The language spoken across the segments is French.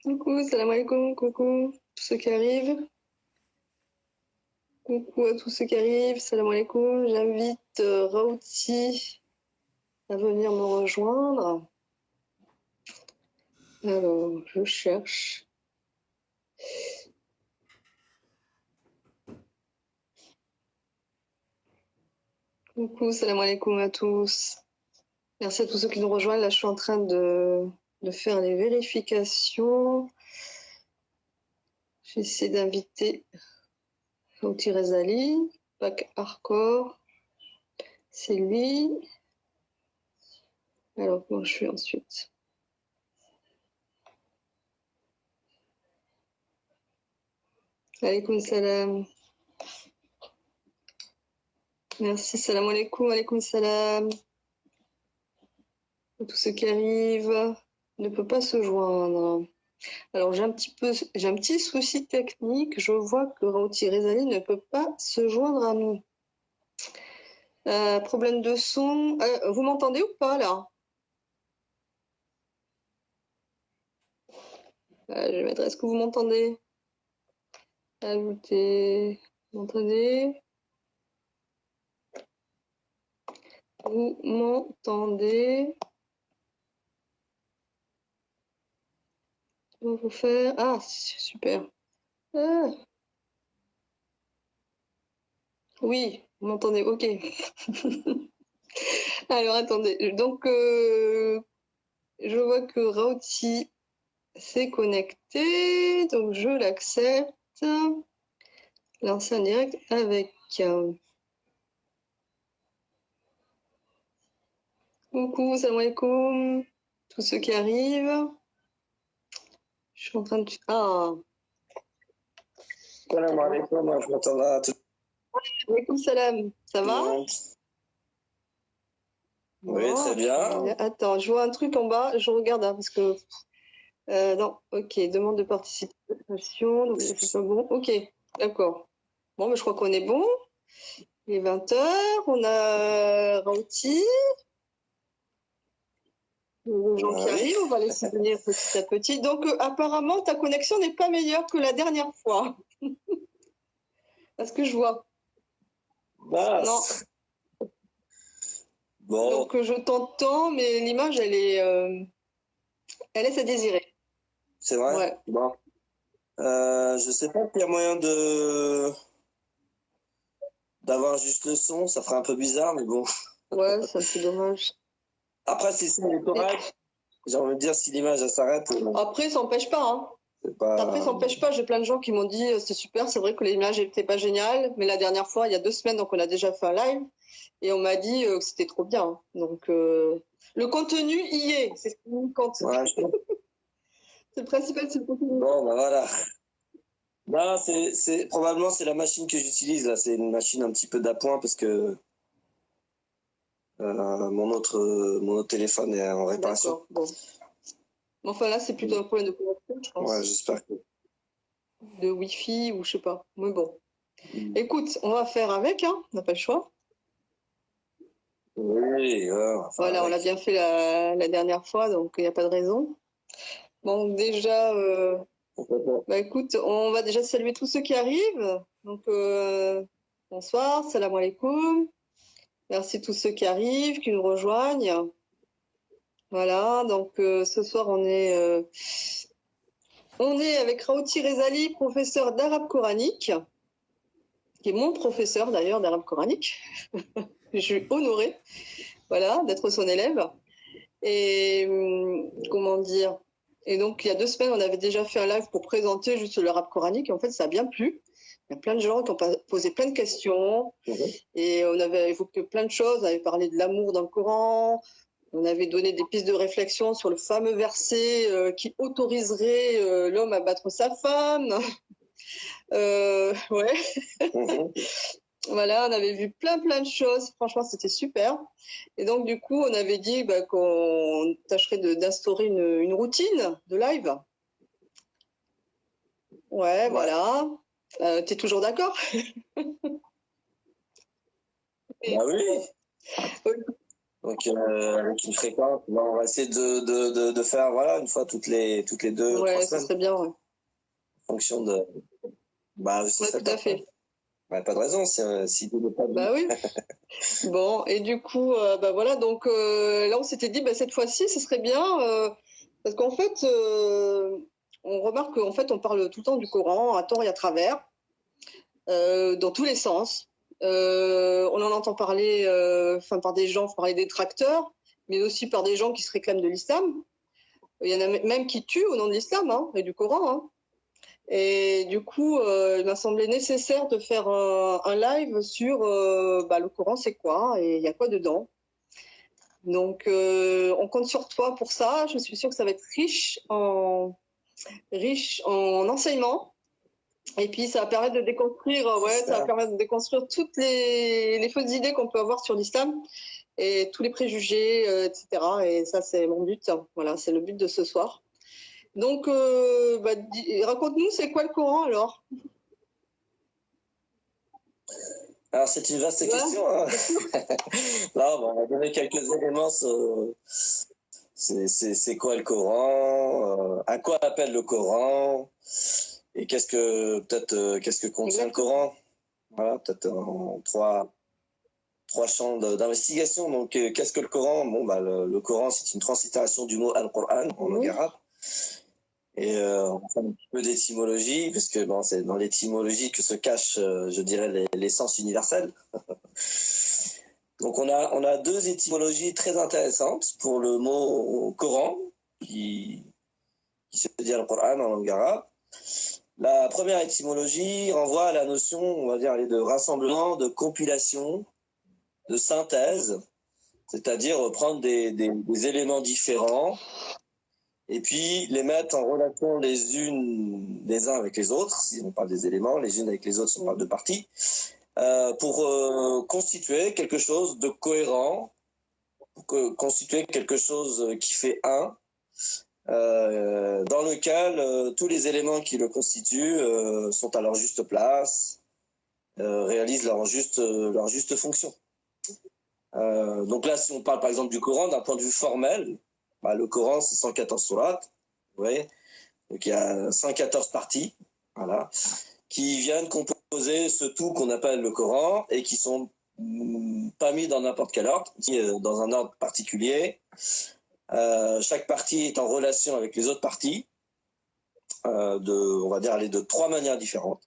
Coucou, salam alaikum, coucou, tous ceux qui arrivent. Coucou à tous ceux qui arrivent, salam alaikum. J'invite Raouti à venir me rejoindre. Alors, je cherche. Coucou, salam alaikum à tous. Merci à tous ceux qui nous rejoignent. Là, je suis en train de faire les vérifications. J'essaie d'inviter Raouti Rezali, Pack Hardcore. C'est lui. Alors, comment je fais ensuite? Alaykoum salam. Merci, salam alaikum, alaykoum salam. Tous ceux qui arrivent ne peuvent pas se joindre. Alors j'ai un petit souci technique. Je vois que Raouti Rezali ne peut pas se joindre à nous. Problème de son. Vous m'entendez ou pas là? Je vais mettre. Est-ce que vous m'entendez? Ajouter. Vous m'entendez? Vous m'entendez? On va vous faire. Ah, super. Ah. Oui, vous m'entendez. Ok. Alors attendez. Donc je vois que Raouti s'est connecté, donc je l'accepte. Lancer un direct avec. Coucou, salam alaikum, tous ceux qui arrivent. Je suis en train de. Ah. Salam alaikum wa rahmatullah. Alaikum salam, ça va? Oui, très bien. Attends, je vois un truc en bas, je regarde hein, parce que. Non, ok, demande de participation, donc ça c'est pas bon. Ok, d'accord. Bon, mais je crois qu'on est bon. Il est 20h, on a Raouti. Les gens qui arrivent, on va laisser venir petit à petit. Donc, apparemment, ta connexion n'est pas meilleure que la dernière fois. Parce que je vois. Bah, non. Bon. Donc, je t'entends, mais l'image, elle laisse à désirer. C'est vrai? Ouais. Bon. Je sais pas s'il y a moyen d'avoir juste le son, ça ferait un peu bizarre, mais bon. Ouais, c'est un peu dommage. Après, si c'est correct, j'ai envie de dire, si l'image s'arrête. Après, ça n'empêche pas, hein. Après, ça n'empêche pas. J'ai plein de gens qui m'ont dit c'est super, c'est vrai que l'image n'était pas géniale, mais la dernière fois, il y a 2 semaines, donc on a déjà fait un live, et on m'a dit que c'était trop bien. Donc, le contenu y est, c'est ce qui compte. Ouais, c'est le principal, c'est le contenu. Bon, bah voilà. Non, probablement c'est la machine que j'utilise là. C'est une machine un petit peu d'appoint parce que mon autre téléphone est en réparation. D'accord, bon. Enfin là, c'est plutôt un problème de connexion, je pense. Ouais, j'espère que. De Wi-Fi ou je sais pas. Mais bon. Écoute, on va faire avec, hein. On n'a pas le choix. Oui, voilà, on l'a bien fait la dernière fois, donc il n'y a pas de raison. Donc déjà, bah écoute, on va déjà saluer tous ceux qui arrivent. Donc bonsoir, salam alaikum. Merci tous ceux qui arrivent, qui nous rejoignent. Voilà, donc ce soir on est avec Raouti Rezali, professeur d'arabe coranique, qui est mon professeur d'ailleurs d'arabe coranique. Je suis honorée, voilà, d'être son élève. Et comment dire? Et donc il y a 2 semaines, on avait déjà fait un live pour présenter juste l'arabe coranique. Et en fait, ça a bien plu. Il y a plein de gens qui ont posé plein de questions. Et on avait évoqué plein de choses. On avait parlé de l'amour dans le Coran. On avait donné des pistes de réflexion sur le fameux verset qui autoriserait l'homme à battre sa femme. Ouais. Voilà, on avait vu plein de choses. Franchement, c'était super. Et donc, du coup, on avait dit qu'on tâcherait d'instaurer une routine de live. Ouais, voilà. T'es toujours d'accord? Bah oui. Donc, avec une fréquence, ben, on va essayer de faire, voilà, une fois toutes les 2-3 Ouais, ça semaines, serait bien, ouais. en fonction de. Bah, ce Ouais, serait tout à top, ouais. fait. Ouais, pas de raison, si Dieu n'est pas de- Bah oui. Bon, et du coup, bah voilà, donc là, on s'était dit, bah, cette fois-ci, ce serait bien, parce qu'en fait, on remarque qu'en fait, on parle tout le temps du Coran, à tort et à travers, dans tous les sens. On en entend parler, enfin, par des gens, par des détracteurs, mais aussi par des gens qui se réclament de l'islam. Il y en a même qui tuent au nom de l'islam, hein, et du Coran, hein. Et du coup, il m'a semblé nécessaire de faire un live sur bah, le Coran, c'est quoi et il y a quoi dedans. Donc, on compte sur toi pour ça. Je suis sûre que ça va être riche en enseignements. Et puis, ça va permettre de déconstruire, ouais, ça va permettre de déconstruire toutes les fausses idées qu'on peut avoir sur l'islam et tous les préjugés, etc. Et ça, c'est mon but. Voilà, c'est le but de ce soir. Donc, bah, raconte-nous, c'est quoi le Coran alors? Alors, c'est une vaste Ouais. question, hein. Là, on va donner quelques éléments sur c'est quoi le Coran, à quoi appelle le Coran, et qu'est-ce que contient le Coran. Voilà, peut-être en trois champs d'investigation. Donc, qu'est-ce que le Coran? Bon, bah, le Coran, c'est une translittération du mot Al-Qur'an en langue arabe. Et on fait un petit peu d'étymologie, parce que bon, c'est dans l'étymologie que se cache, je dirais, l'essence universelle. Donc, on a deux étymologies très intéressantes pour le mot Coran, qui se dit Al-Qur'an en langue arabe. La première étymologie renvoie à la notion, on va dire, de rassemblement, de compilation, de synthèse, c'est-à-dire prendre des éléments différents et puis les mettre en relation les uns avec les autres, si on parle des éléments, les unes avec les autres si on parle de parties, pour constituer quelque chose de cohérent, pour constituer quelque chose qui fait un, dans lequel tous les éléments qui le constituent sont à leur juste place, réalisent leur juste fonction. Donc là, si on parle par exemple du Coran, d'un point de vue formel, bah, le Coran, c'est 114 sourates, vous voyez, donc il y a 114 parties, voilà, qui viennent composer ce tout qu'on appelle le Coran et qui sont pas mis dans n'importe quel ordre, dans un ordre particulier. Chaque partie est en relation avec les autres parties, on va dire, aller de trois manières différentes.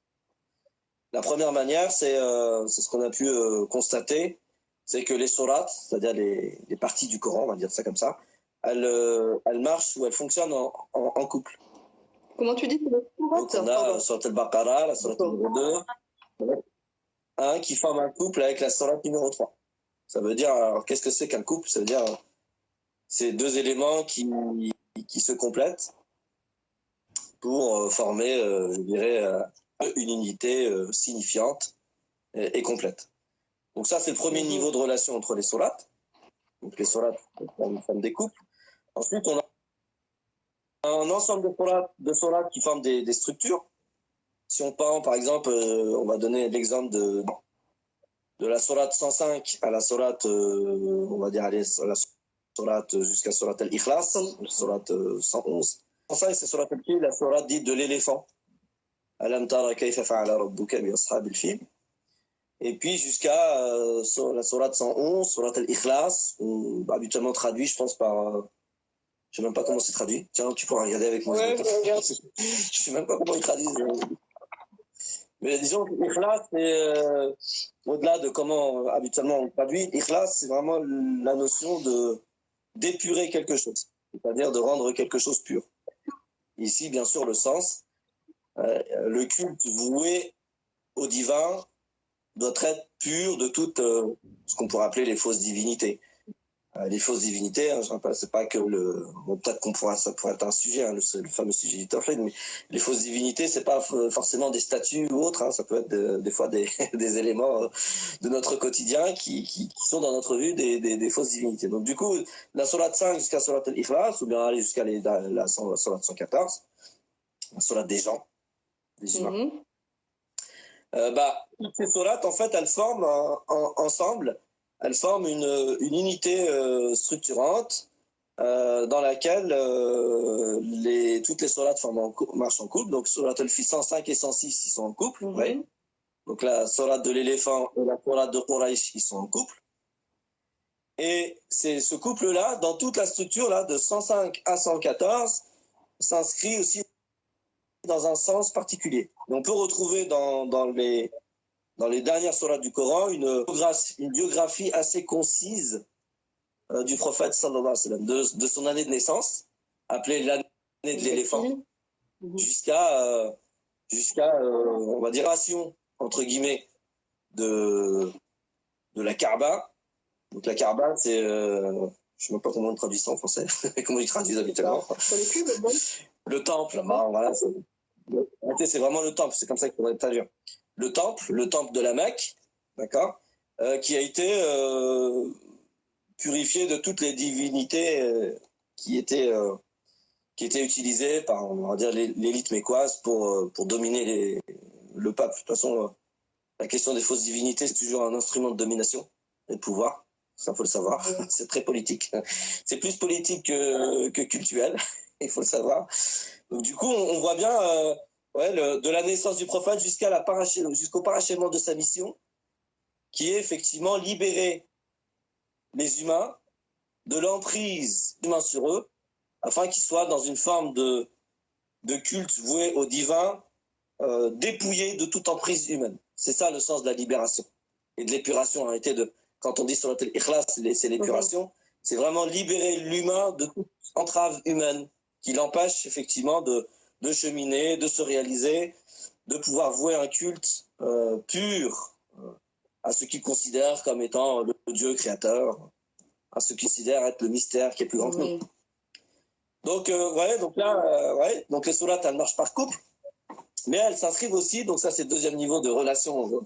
La première manière, c'est ce qu'on a pu constater, c'est que les sourates, c'est-à-dire les parties du Coran, on va dire ça comme ça, elles marchent ou elles fonctionnent en couple. Comment tu dis que le Donc on a Surat al-Baqarah, la sourate numéro 2, qui forme un couple avec la sourate numéro 3. Ça veut dire, alors qu'est-ce que c'est qu'un couple? Ça veut dire c'est deux éléments qui se complètent pour former, je dirais, une unité signifiante et complète. Donc ça, c'est le premier niveau de relation entre les sourates. Donc les sourates forment des couples. Ensuite, on a un ensemble de sourates qui forment des structures. Si on prend, par exemple, on va donner l'exemple de la sourate 105 à la sourate, on va dire, allez, la sourate jusqu'à sourate al-Ikhlas, la sourate 111. 105, c'est sourate al-Fil, la sourate dite de l'éléphant. Alam tara kayfa fa'ala rabbuka bi ashabil fil. Et puis jusqu'à la sourate 111, sourate al-Ikhlas, habituellement traduit, je pense, par... je sais même pas comment c'est traduit. Tiens, tu pourras regarder avec moi. Ouais, je sais même pas comment ils traduisent. Mais disons que l'Ikhlas, c'est au-delà de comment habituellement on le traduit, l'Ikhlas, c'est vraiment la notion d'épurer quelque chose, c'est-à-dire de rendre quelque chose pur. Ici, bien sûr, le sens, le culte voué au divin doit être pur de toutes ce qu'on pourrait appeler les fausses divinités. Les fausses divinités, hein, c'est pas que bon, peut-être ça pourrait être un sujet, hein, le fameux sujet du tawhid, mais les fausses divinités, c'est pas forcément des statues ou autres, hein, ça peut être des fois des éléments de notre quotidien qui sont dans notre vue des fausses divinités. Donc du coup, la sourate 5 jusqu'à sourate al-Ikhlas, ou bien aller jusqu'à la sourate 114, la sourate des gens, des humains. Toutes ces sourates, en fait, elles forment ensemble elles forment une unité structurante dans laquelle toutes les sourates marchent en couple. Donc, sourate al-Fil 105 et 106, ils sont en couple. Oui. Donc, la sourate de l'éléphant et la sourate de Quraysh, ils sont en couple. Et c'est ce couple-là, dans toute la structure là, de 105 à 114, s'inscrit aussi dans un sens particulier. Et on peut retrouver dans les dernières sourates du Coran une biographie assez concise du prophète sallallahu alayhi wa sallam, de son année de naissance, appelée l'année de l'éléphant, jusqu'à on va dire, entre guillemets, de la Kaaba. Donc la Kaaba, c'est, je ne sais même pas comment on traduit ça en français, comment ils traduisent habituellement. Le temple, voilà, c'est vraiment le temple, c'est comme ça qu'il faudrait traduire. Le temple de la Mecque, d'accord, qui a été purifié de toutes les divinités qui étaient utilisées par, on va dire, l'élite mécoise pour dominer le peuple. De toute façon, la question des fausses divinités, c'est toujours un instrument de domination et de pouvoir. Ça, faut le savoir. C'est très politique. C'est plus politique que cultuel. Il faut le savoir. Donc, du coup, on voit bien de la naissance du prophète jusqu'au parachèvement de sa mission, qui est effectivement libérer les humains de l'emprise humaine sur eux, afin qu'ils soient dans une forme de culte voué au divin, dépouillé de toute emprise humaine. C'est ça le sens de la libération et de l'épuration. En réalité, quand on dit sur l'ikhlas, c'est l'épuration, c'est vraiment libérer l'humain de toute entrave humaine qui l'empêche effectivement de cheminer, de se réaliser, de pouvoir vouer un culte pur à ce qu'il considère comme étant le Dieu créateur, à ce qu'il considère être le mystère qui est plus grand que nous. Donc, donc les sourates, elles marchent par couple, mais elles s'inscrivent aussi, donc ça c'est le deuxième niveau de relation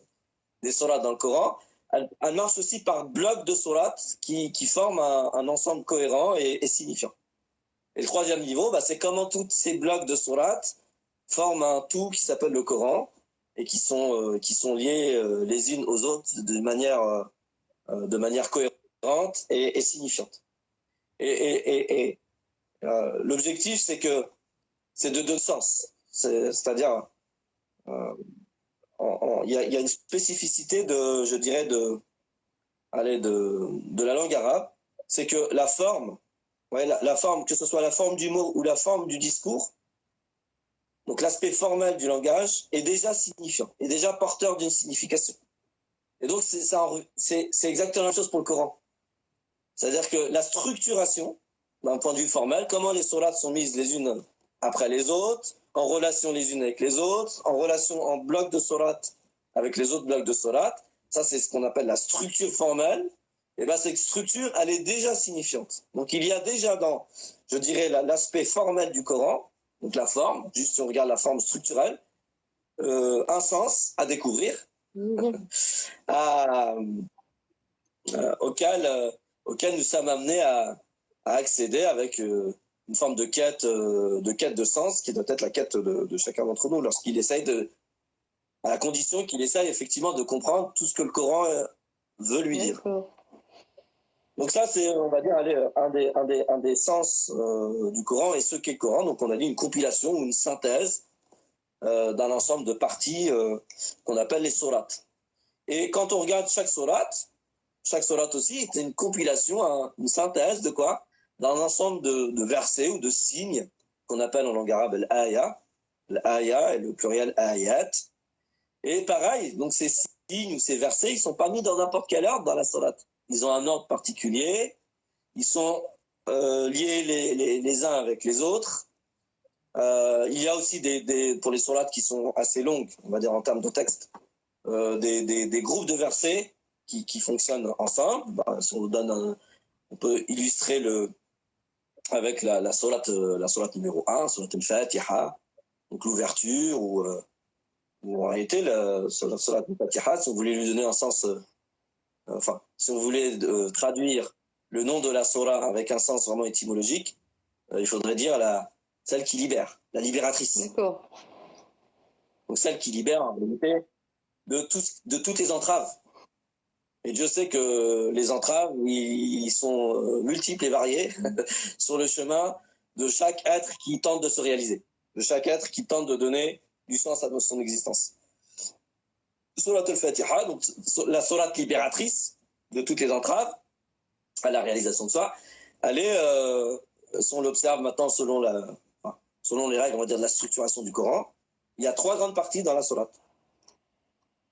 des sourates dans le Coran, elles marchent aussi par blocs de sourates qui forment un ensemble cohérent et signifiant. Et le troisième niveau, c'est comment tous ces blocs de sourates forment un tout qui s'appelle le Coran et qui sont liés les unes aux autres de manière cohérente et signifiante. Et l'objectif, c'est de deux sens. C'est-à-dire, il y a une spécificité de la langue arabe, c'est que la forme, la forme, que ce soit la forme du mot ou la forme du discours, donc l'aspect formel du langage est déjà signifiant, est déjà porteur d'une signification. Et donc c'est exactement la même chose pour le Coran. C'est-à-dire que la structuration, d'un point de vue formel, comment les sourates sont mises les unes après les autres, en relation les unes avec les autres, en relation en blocs de sourates avec les autres blocs de sourates, ça c'est ce qu'on appelle la structure formelle. Et cette structure, elle est déjà signifiante. Donc il y a déjà dans, je dirais, l'aspect formel du Coran, donc la forme, juste si on regarde la forme structurelle, un sens à découvrir, auquel nous sommes amenés à accéder avec une forme de quête de sens qui doit être la quête de chacun d'entre nous lorsqu'il essaye à la condition qu'il essaye effectivement de comprendre tout ce que le Coran veut lui dire. Donc ça, c'est, on va dire, un des sens du Coran et ce qu'est le Coran. Donc on a dit une compilation ou une synthèse d'un ensemble de parties qu'on appelle les sourates. Et quand on regarde chaque sourate aussi, c'est une compilation, une synthèse de quoi? D'un ensemble de versets ou de signes qu'on appelle en langue arabe l'aya. L'aya et le pluriel ayat. Et pareil, donc ces signes ou ces versets, ils sont pas mis dans n'importe quel ordre dans la sourate. Ils ont un ordre particulier, ils sont liés les uns avec les autres. Il y a aussi pour les sourates qui sont assez longues, on va dire en termes de texte, des groupes de versets qui fonctionnent ensemble. Si on peut illustrer avec la sourate numéro 1, sourate al-Fatiha, donc l'ouverture, ou en réalité, la sourate al-Fatiha, si on voulait lui donner un sens, si on voulait traduire le nom de la sourate avec un sens vraiment étymologique, il faudrait dire celle qui libère, la libératrice. D'accord. Donc celle qui libère en réalité de toutes les entraves. Et Dieu sait que les entraves, ils sont multiples et variés sur le chemin de chaque être qui tente de se réaliser, de chaque être qui tente de donner du sens à son existence. Surat al-Fatiha, donc la sourate libératrice de toutes les entraves à la réalisation de soi, elle est, si on l'observe maintenant selon les règles, on va dire, de la structuration du Coran, il y a 3 grandes parties dans la sourate.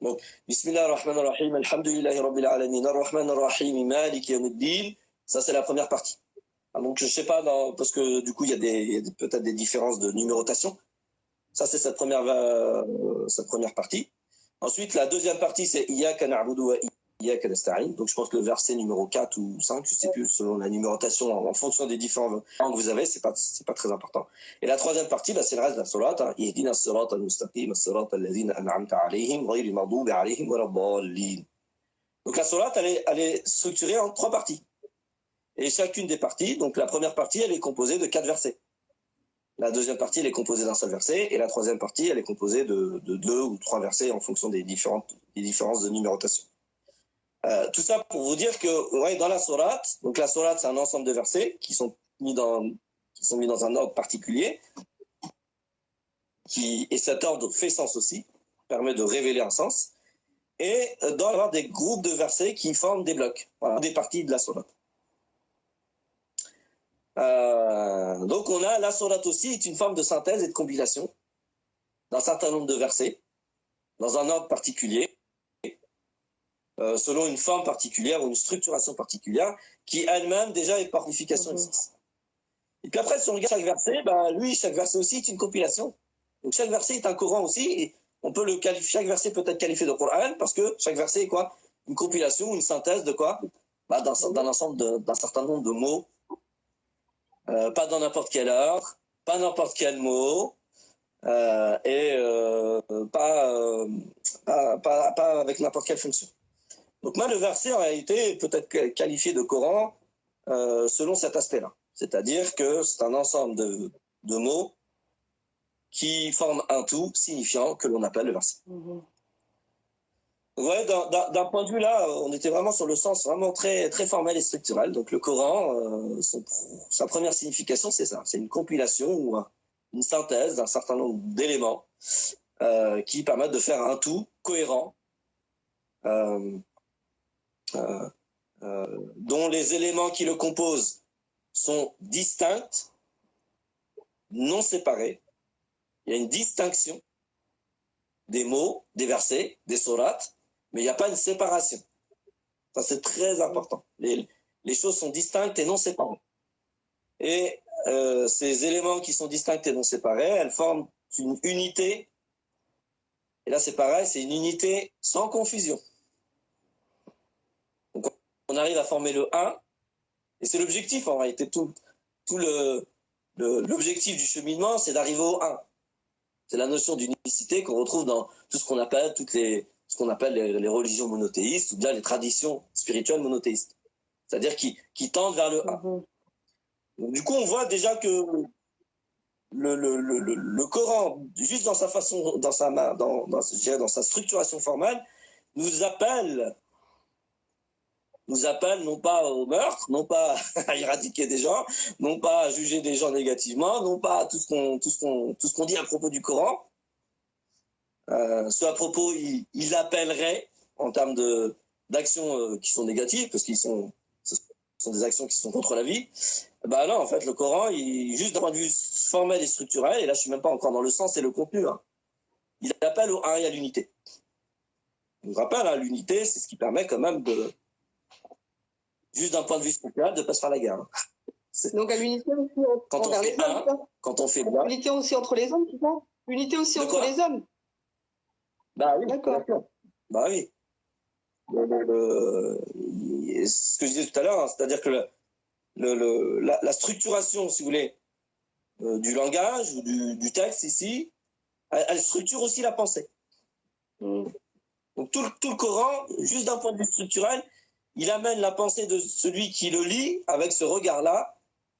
Donc, Bismillah ar-Rahman ar-Rahim, Alhamdulillahi Rabbil Alamin, ar-Rahman ar-Rahim, Malik Yawmiddin, ça c'est la première partie. Donc je sais pas, parce que du coup il y a peut-être des différences de numérotation. Ça c'est cette première partie. Ensuite la deuxième partie c'est Iyyaka na'budu wa iyyaka nasta'in. Donc je pense que le verset numéro 4 ou 5, je sais plus, selon la numérotation en fonction des différents rangs que vous avez, c'est pas très important. Et la troisième partie, c'est le reste de la sourate, Ihdina as-sirata al-mustaqim, as-sirata alladhina an'amta alayhim, ghayril maghdubi alayhim waladdallin. Donc la sourate elle est structurée en 3 parties. Et chacune des parties, donc la première partie, elle est composée de 4 versets. La deuxième partie, elle est composée d'un seul verset. Et la troisième partie, elle est composée de 2 ou 3 versets en fonction des différences de numérotation. Tout ça pour vous dire que dans la sourate, donc la sourate, c'est un ensemble de versets qui sont mis dans un ordre particulier. Et cet ordre fait sens aussi, permet de révéler un sens. Et dans avoir des groupes de versets qui forment des blocs, des parties de la sourate. Donc on a la sourate aussi est une forme de synthèse et de compilation d'un certain nombre de versets dans un ordre particulier, selon une forme particulière ou une structuration particulière qui elle-même déjà est par unification et sens. Et puis après si on regarde chaque verset, chaque verset aussi est une compilation. Donc chaque verset est un Coran aussi, et on peut chaque verset peut être qualifié de Coran parce que chaque verset est quoi? Une compilation, une synthèse de quoi? D'un ensemble d'un certain nombre de mots. Pas dans n'importe quelle heure, pas n'importe quel mot, pas avec n'importe quelle fonction. Donc le verset en réalité peut être qualifié de Coran selon cet aspect-là. C'est-à-dire que c'est un ensemble de mots qui forment un tout signifiant que l'on appelle le verset. Ouais, d'un point de vue là, on était vraiment sur le sens vraiment très, très formel et structurel. Donc le Coran, sa première signification, c'est ça. C'est une compilation ou une synthèse d'un certain nombre d'éléments qui permettent de faire un tout cohérent, dont les éléments qui le composent sont distincts, non séparés. Il y a une distinction des mots, des versets, des sourates, mais il n'y a pas une séparation. Ça, c'est très important. Les choses sont distinctes et non séparées. Et ces éléments qui sont distincts et non séparés, elles forment une unité. Et là, c'est pareil, c'est une unité sans confusion. Donc, on arrive à former le 1, et c'est l'objectif en réalité. L'objectif du cheminement, c'est d'arriver au 1. C'est la notion d'unicité qu'on retrouve dans tout ce qu'on appelle les religions monothéistes ou bien les traditions spirituelles monothéistes. C'est-à-dire qui tendent vers le 1. Donc, du coup, on voit déjà que le Coran, juste dans sa façon, dans sa structuration formelle, nous appelle non pas au meurtre, non pas à éradiquer des gens, non pas à juger des gens négativement, non pas à tout ce qu'on dit à propos du Coran. Ce à propos, il appellerait en termes d'actions qui sont négatives, parce ce sont des actions qui sont contre la vie. Non, en fait, le Coran, juste d'un point de vue formel et structurel, et là je suis même pas encore dans le sens et le contenu, il appelle au 1 et à l'unité. Je vous rappelle, l'unité, c'est ce qui permet quand même juste d'un point de vue structurel, de ne pas se faire la guerre. Donc à l'unité aussi envers les hommes. Quand on fait bien. L'unité aussi entre les hommes, c'est ça? L'unité aussi entre les hommes. Oui. D'accord. Oui. Ce que je disais tout à l'heure, c'est-à-dire que la structuration, si vous voulez, du langage ou du texte ici, elle structure aussi la pensée. Donc tout le Coran, juste d'un point de vue structurel, il amène la pensée de celui qui le lit avec ce regard-là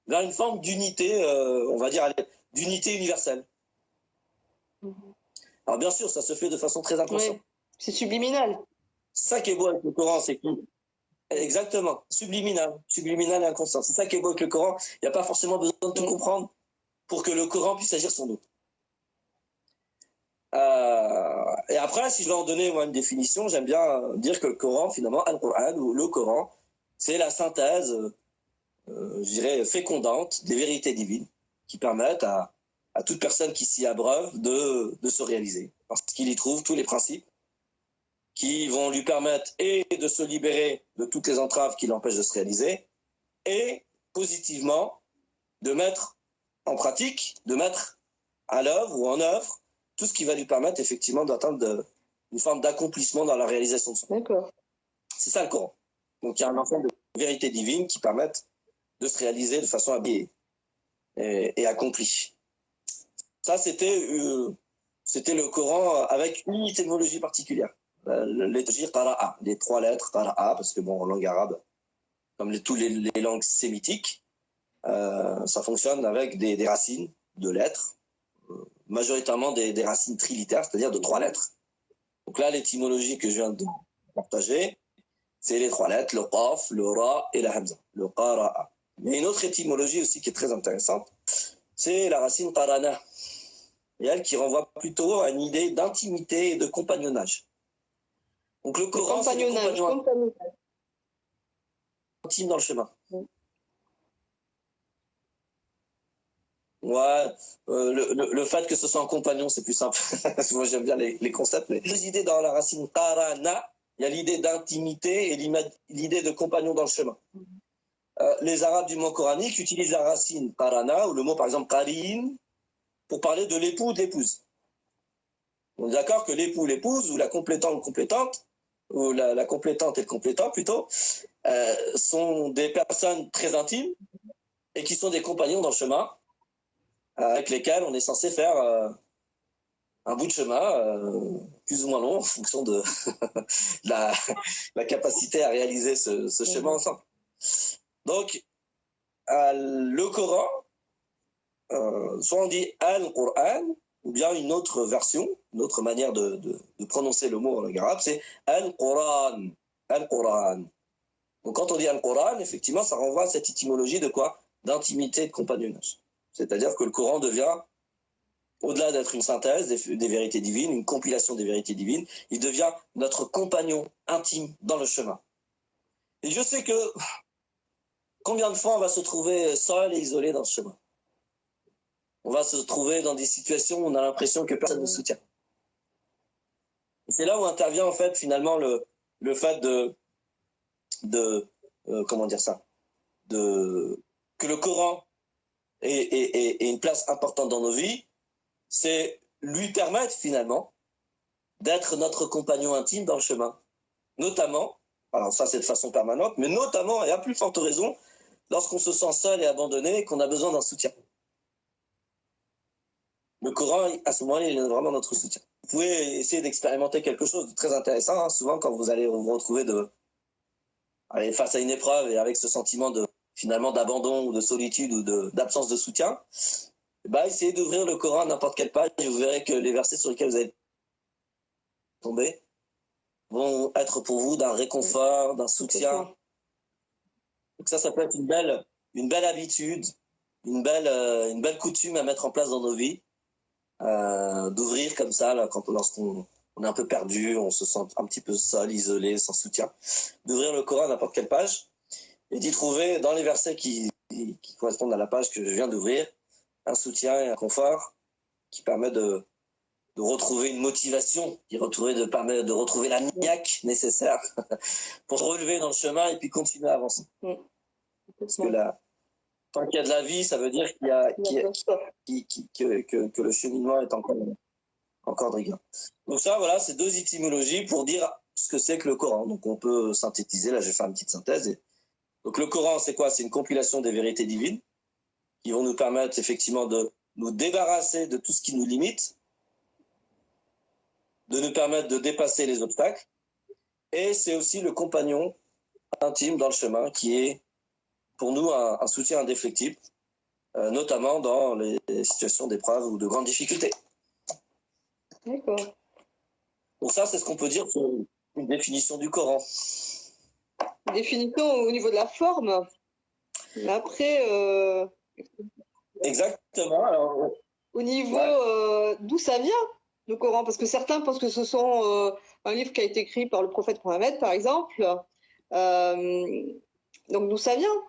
vers une forme d'unité, on va dire, d'unité universelle. Alors bien sûr, ça se fait de façon très inconsciente. Oui, c'est subliminal. Ça qui est beau avec le Coran, c'est que exactement, subliminal et inconscient. C'est ça qui est beau avec le Coran. Il n'y a pas forcément besoin de tout comprendre pour que le Coran puisse agir sur nous. Et après, si je vais en donner moi une définition, j'aime bien dire que le Coran, finalement, Al-Qur'an ou le Coran, c'est la synthèse, je dirais, fécondante des vérités divines qui permettent à toute personne qui s'y abreuve de se réaliser. Parce qu'il y trouve tous les principes qui vont lui permettre et de se libérer de toutes les entraves qui l'empêchent de se réaliser, et positivement de mettre en pratique, de mettre à l'œuvre ou en œuvre tout ce qui va lui permettre effectivement d'atteindre une forme d'accomplissement dans la réalisation de son rêve. D'accord. C'est ça le Coran. Donc il y a un ensemble de vérités divines qui permettent de se réaliser de façon habillée et accomplie. Ça, c'était le Coran avec une étymologie particulière. L'étymologie qara'a, les 3 lettres qara'a, parce que bon, en langue arabe, comme tous les langues sémitiques, ça fonctionne avec des racines de lettres, majoritairement des racines trilitères, c'est-à-dire de 3 lettres. Donc là, l'étymologie que je viens de partager, c'est les 3 lettres, le qaf, le ra et la hamza, le qara'a. Mais une autre étymologie aussi qui est très intéressante, c'est la racine qarana, et elle qui renvoie plutôt à une idée d'intimité et de compagnonnage. Donc le Coran, c'est le compagnonnage intime dans le chemin. Ouais, le fait que ce soit un compagnon, c'est plus simple. Moi, j'aime bien les concepts. Mais deux idées dans la racine qarana, il y a l'idée d'intimité et l'idée de compagnon dans le chemin. Les Arabes du mot coranique utilisent la racine qarana, ou le mot par exemple qarin, pour parler de l'époux ou de l'épouse. On est d'accord que l'époux ou l'épouse, ou la complétante ou le complétante, ou la complétante et le complétant plutôt, sont des personnes très intimes et qui sont des compagnons dans le chemin, avec lesquels on est censé faire un bout de chemin, plus ou moins long, en fonction de la capacité à réaliser ce chemin ensemble. Donc, le Coran, soit on dit Al-Qur'an, ou bien une autre version, une autre manière de prononcer le mot en langue arabe, c'est Al-Qur'an. Al-Qur'an. Donc quand on dit Al-Qur'an, effectivement, ça renvoie à cette étymologie de quoi? D'intimité et de compagnonnage. C'est-à-dire que le Coran devient, au-delà d'être une synthèse des vérités divines, une compilation des vérités divines, il devient notre compagnon intime dans le chemin. Et je sais que combien de fois on va se trouver seul et isolé dans ce chemin? On va se trouver dans des situations où on a l'impression que personne ne nous soutient. Et c'est là où intervient en fait finalement le fait comment dire ça, que le Coran ait une place importante dans nos vies, c'est lui permettre finalement d'être notre compagnon intime dans le chemin. Notamment, alors ça c'est de façon permanente, mais notamment et à plus forte raison, lorsqu'on se sent seul et abandonné et qu'on a besoin d'un soutien. Le Coran, à ce moment-là, il est vraiment notre soutien. Vous pouvez essayer d'expérimenter quelque chose de très intéressant, hein, souvent quand vous allez vous retrouver face à une épreuve et avec ce sentiment finalement d'abandon ou de solitude ou d'absence de soutien, essayez d'ouvrir le Coran à n'importe quelle page et vous verrez que les versets sur lesquels vous allez tomber vont être pour vous d'un réconfort, d'un soutien. Donc ça peut être une belle habitude, une belle coutume à mettre en place dans nos vies, d'ouvrir comme ça là, lorsqu'on est un peu perdu, on se sent un petit peu seul, isolé, sans soutien, d'ouvrir le Coran à n'importe quelle page et d'y trouver dans les versets qui correspondent à la page que je viens d'ouvrir un soutien et un confort qui permet de retrouver une motivation, qui permet de retrouver la niaque nécessaire pour se relever dans le chemin et puis continuer à avancer. Parce que tant qu'il y a de la vie, ça veut dire que le cheminement est encore de rigueur. Donc ça, voilà, c'est deux étymologies pour dire ce que c'est que le Coran. Donc on peut synthétiser, là je vais faire une petite synthèse. Donc le Coran, c'est quoi? C'est une compilation des vérités divines qui vont nous permettre effectivement de nous débarrasser de tout ce qui nous limite, de nous permettre de dépasser les obstacles. Et c'est aussi le compagnon intime dans le chemin qui est pour nous un soutien indéfectible, notamment dans les situations d'épreuve ou de grandes difficultés. D'accord. Donc ça, c'est ce qu'on peut dire une définition du Coran. Une définition au niveau de la forme. Mais après, Exactement. Alors, au niveau ouais. d'où ça vient, le Coran, parce que certains pensent que ce sont un livre qui a été écrit par le prophète Mohammed, par exemple. Donc d'où ça vient,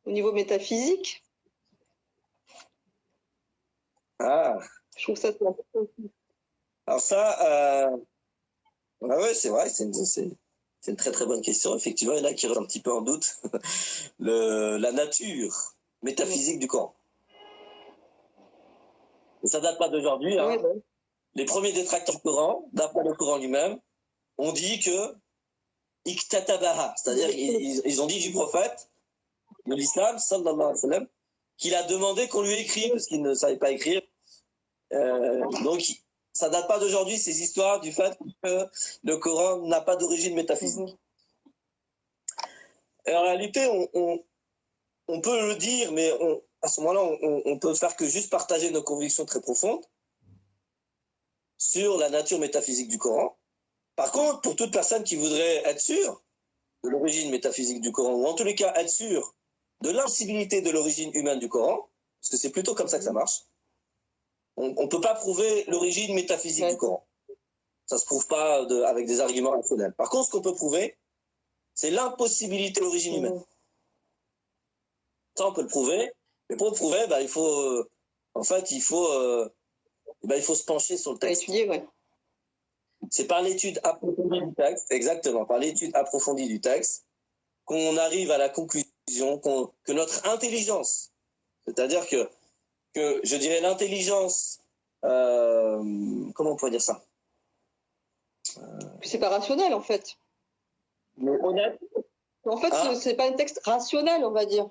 au niveau métaphysique. Ah, Je trouve ça important. alors ça, ouais, c'est vrai, c'est une très très bonne question. Effectivement, il y en a qui restent un petit peu en doute. La nature métaphysique du Coran. Et ça date pas d'aujourd'hui. Hein. Ouais, ouais. Les premiers détracteurs du Coran, d'après le Coran lui-même, ont dit que Iktatabaha, c'est-à-dire ils ont dit du prophète de l'islam, sallallahu alayhi wa sallam, qu'il a demandé qu'on lui écrive parce qu'il ne savait pas écrire. Donc, ça date pas d'aujourd'hui, ces histoires du fait que le Coran n'a pas d'origine métaphysique. Et en réalité, on peut le dire, mais à ce moment-là, on peut faire que juste partager nos convictions très profondes sur la nature métaphysique du Coran. Par contre, pour toute personne qui voudrait être sûre de l'origine métaphysique du Coran, ou en tous les cas être sûre de l'impossibilité de l'origine humaine du Coran, parce que c'est plutôt comme ça que ça marche, on ne peut pas prouver l'origine métaphysique du Coran. Ça ne se prouve pas avec des arguments rationnels. Par contre, ce qu'on peut prouver, c'est l'impossibilité de l'origine humaine. Ça, on peut le prouver. Mais pour le prouver, il faut, il faut se pencher sur le texte. Étudier, ouais. C'est par l'étude approfondie du texte, exactement, par l'étude approfondie du texte, qu'on arrive à la conclusion que notre intelligence, c'est-à-dire que je dirais l'intelligence, comment on pourrait dire ça? C'est pas rationnel, en fait. Mais honnête. En fait, c'est pas un texte rationnel, on va dire.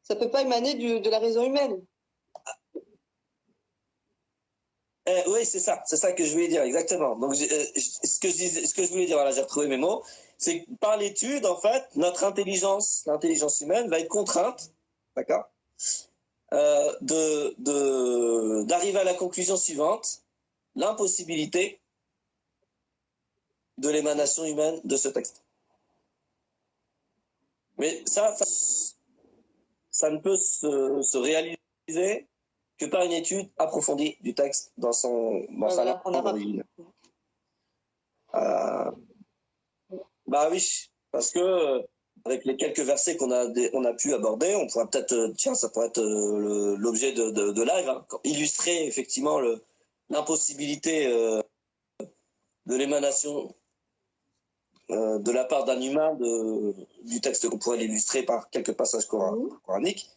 Ça peut pas émaner de la raison humaine. Oui, c'est ça que je voulais dire, exactement. Donc, ce que je voulais dire, voilà, j'ai retrouvé mes mots, c'est que par l'étude, en fait, notre intelligence, l'intelligence humaine, va être contrainte, d'accord, d'arriver à la conclusion suivante, l'impossibilité de l'émanation humaine de ce texte. Mais ça ne peut se réaliser que par une étude approfondie du texte dans sa langue d'origine. Oui, parce que avec les quelques versets qu'on a pu aborder, on pourra peut-être, ça pourrait être l'objet de live, hein, illustrer effectivement l'impossibilité de l'émanation de la part d'un humain du texte, qu'on pourrait l'illustrer par quelques passages coraniques,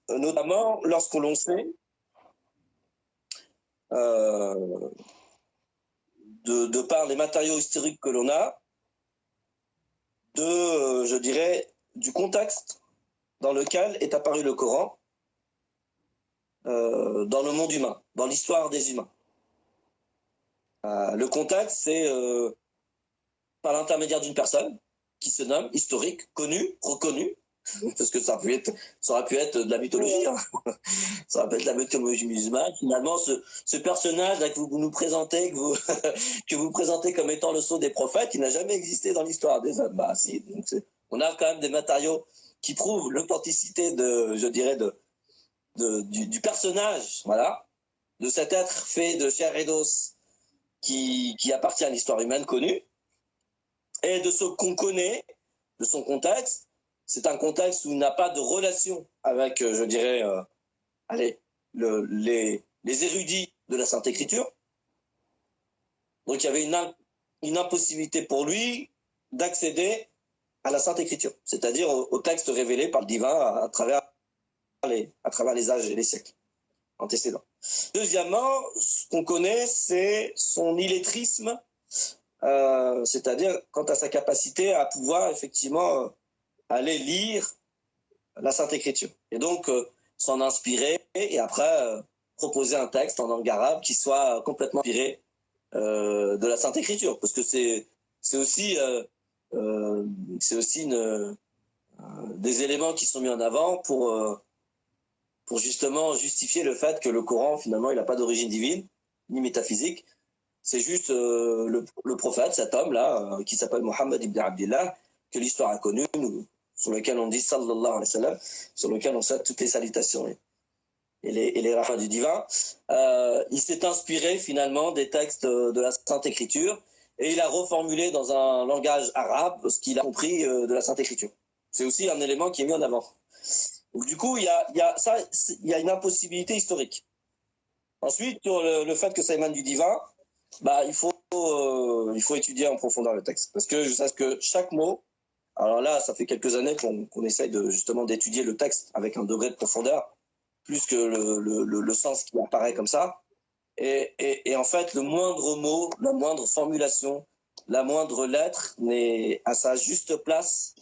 notamment lorsque l'on sait de par les matériaux historiques que l'on a, je dirais, du contexte dans lequel est apparu le Coran dans le monde humain, dans l'histoire des humains. Le contexte, c'est par l'intermédiaire d'une personne qui se nomme historique, connue, reconnue, parce que ça aurait pu être de la mythologie, hein. Ça aurait pu être de la mythologie musulmane. Finalement, ce personnage là que vous nous présentez, que vous présentez comme étant le sceau des prophètes, il n'a jamais existé dans l'histoire des hommes. Si, donc on a quand même des matériaux qui prouvent l'authenticité du personnage, voilà, de cet être fait de chair et d'os qui appartient à l'histoire humaine connue. Et de ce qu'on connaît, de son contexte, c'est un contexte où il n'a pas de relation avec, les érudits de la Sainte Écriture. Donc il y avait une impossibilité pour lui d'accéder à la Sainte Écriture, c'est-à-dire au texte révélé par le divin à travers les âges et les siècles antécédents. Deuxièmement, ce qu'on connaît, c'est son illettrisme, c'est-à-dire quant à sa capacité à pouvoir effectivement aller lire la Sainte Écriture et donc s'en inspirer et après proposer un texte en langue arabe qui soit complètement inspiré de la Sainte Écriture, parce que c'est aussi des éléments qui sont mis en avant pour justement justifier le fait que le Coran finalement il n'a pas d'origine divine ni métaphysique, C'est juste le prophète, cet homme-là, qui s'appelle Mohammed ibn Abdillah, que l'histoire a connu, sur lequel on dit sallallahu alayhi wa sallam, sur lequel on souhaite toutes les salutations et les rahmats du divin. Il s'est inspiré finalement des textes de la Sainte Écriture et il a reformulé dans un langage arabe ce qu'il a compris de la Sainte Écriture. C'est aussi un élément qui est mis en avant. Donc, du coup, il y a une impossibilité historique. Ensuite, sur le fait que ça émane du divin, bah, il faut étudier en profondeur le texte. Parce que je sais que chaque mot, alors là, ça fait quelques années qu'on essaye justement d'étudier le texte avec un degré de profondeur, plus que le sens qui apparaît comme ça. Et en fait, le moindre mot, la moindre formulation, la moindre lettre n'est à sa juste place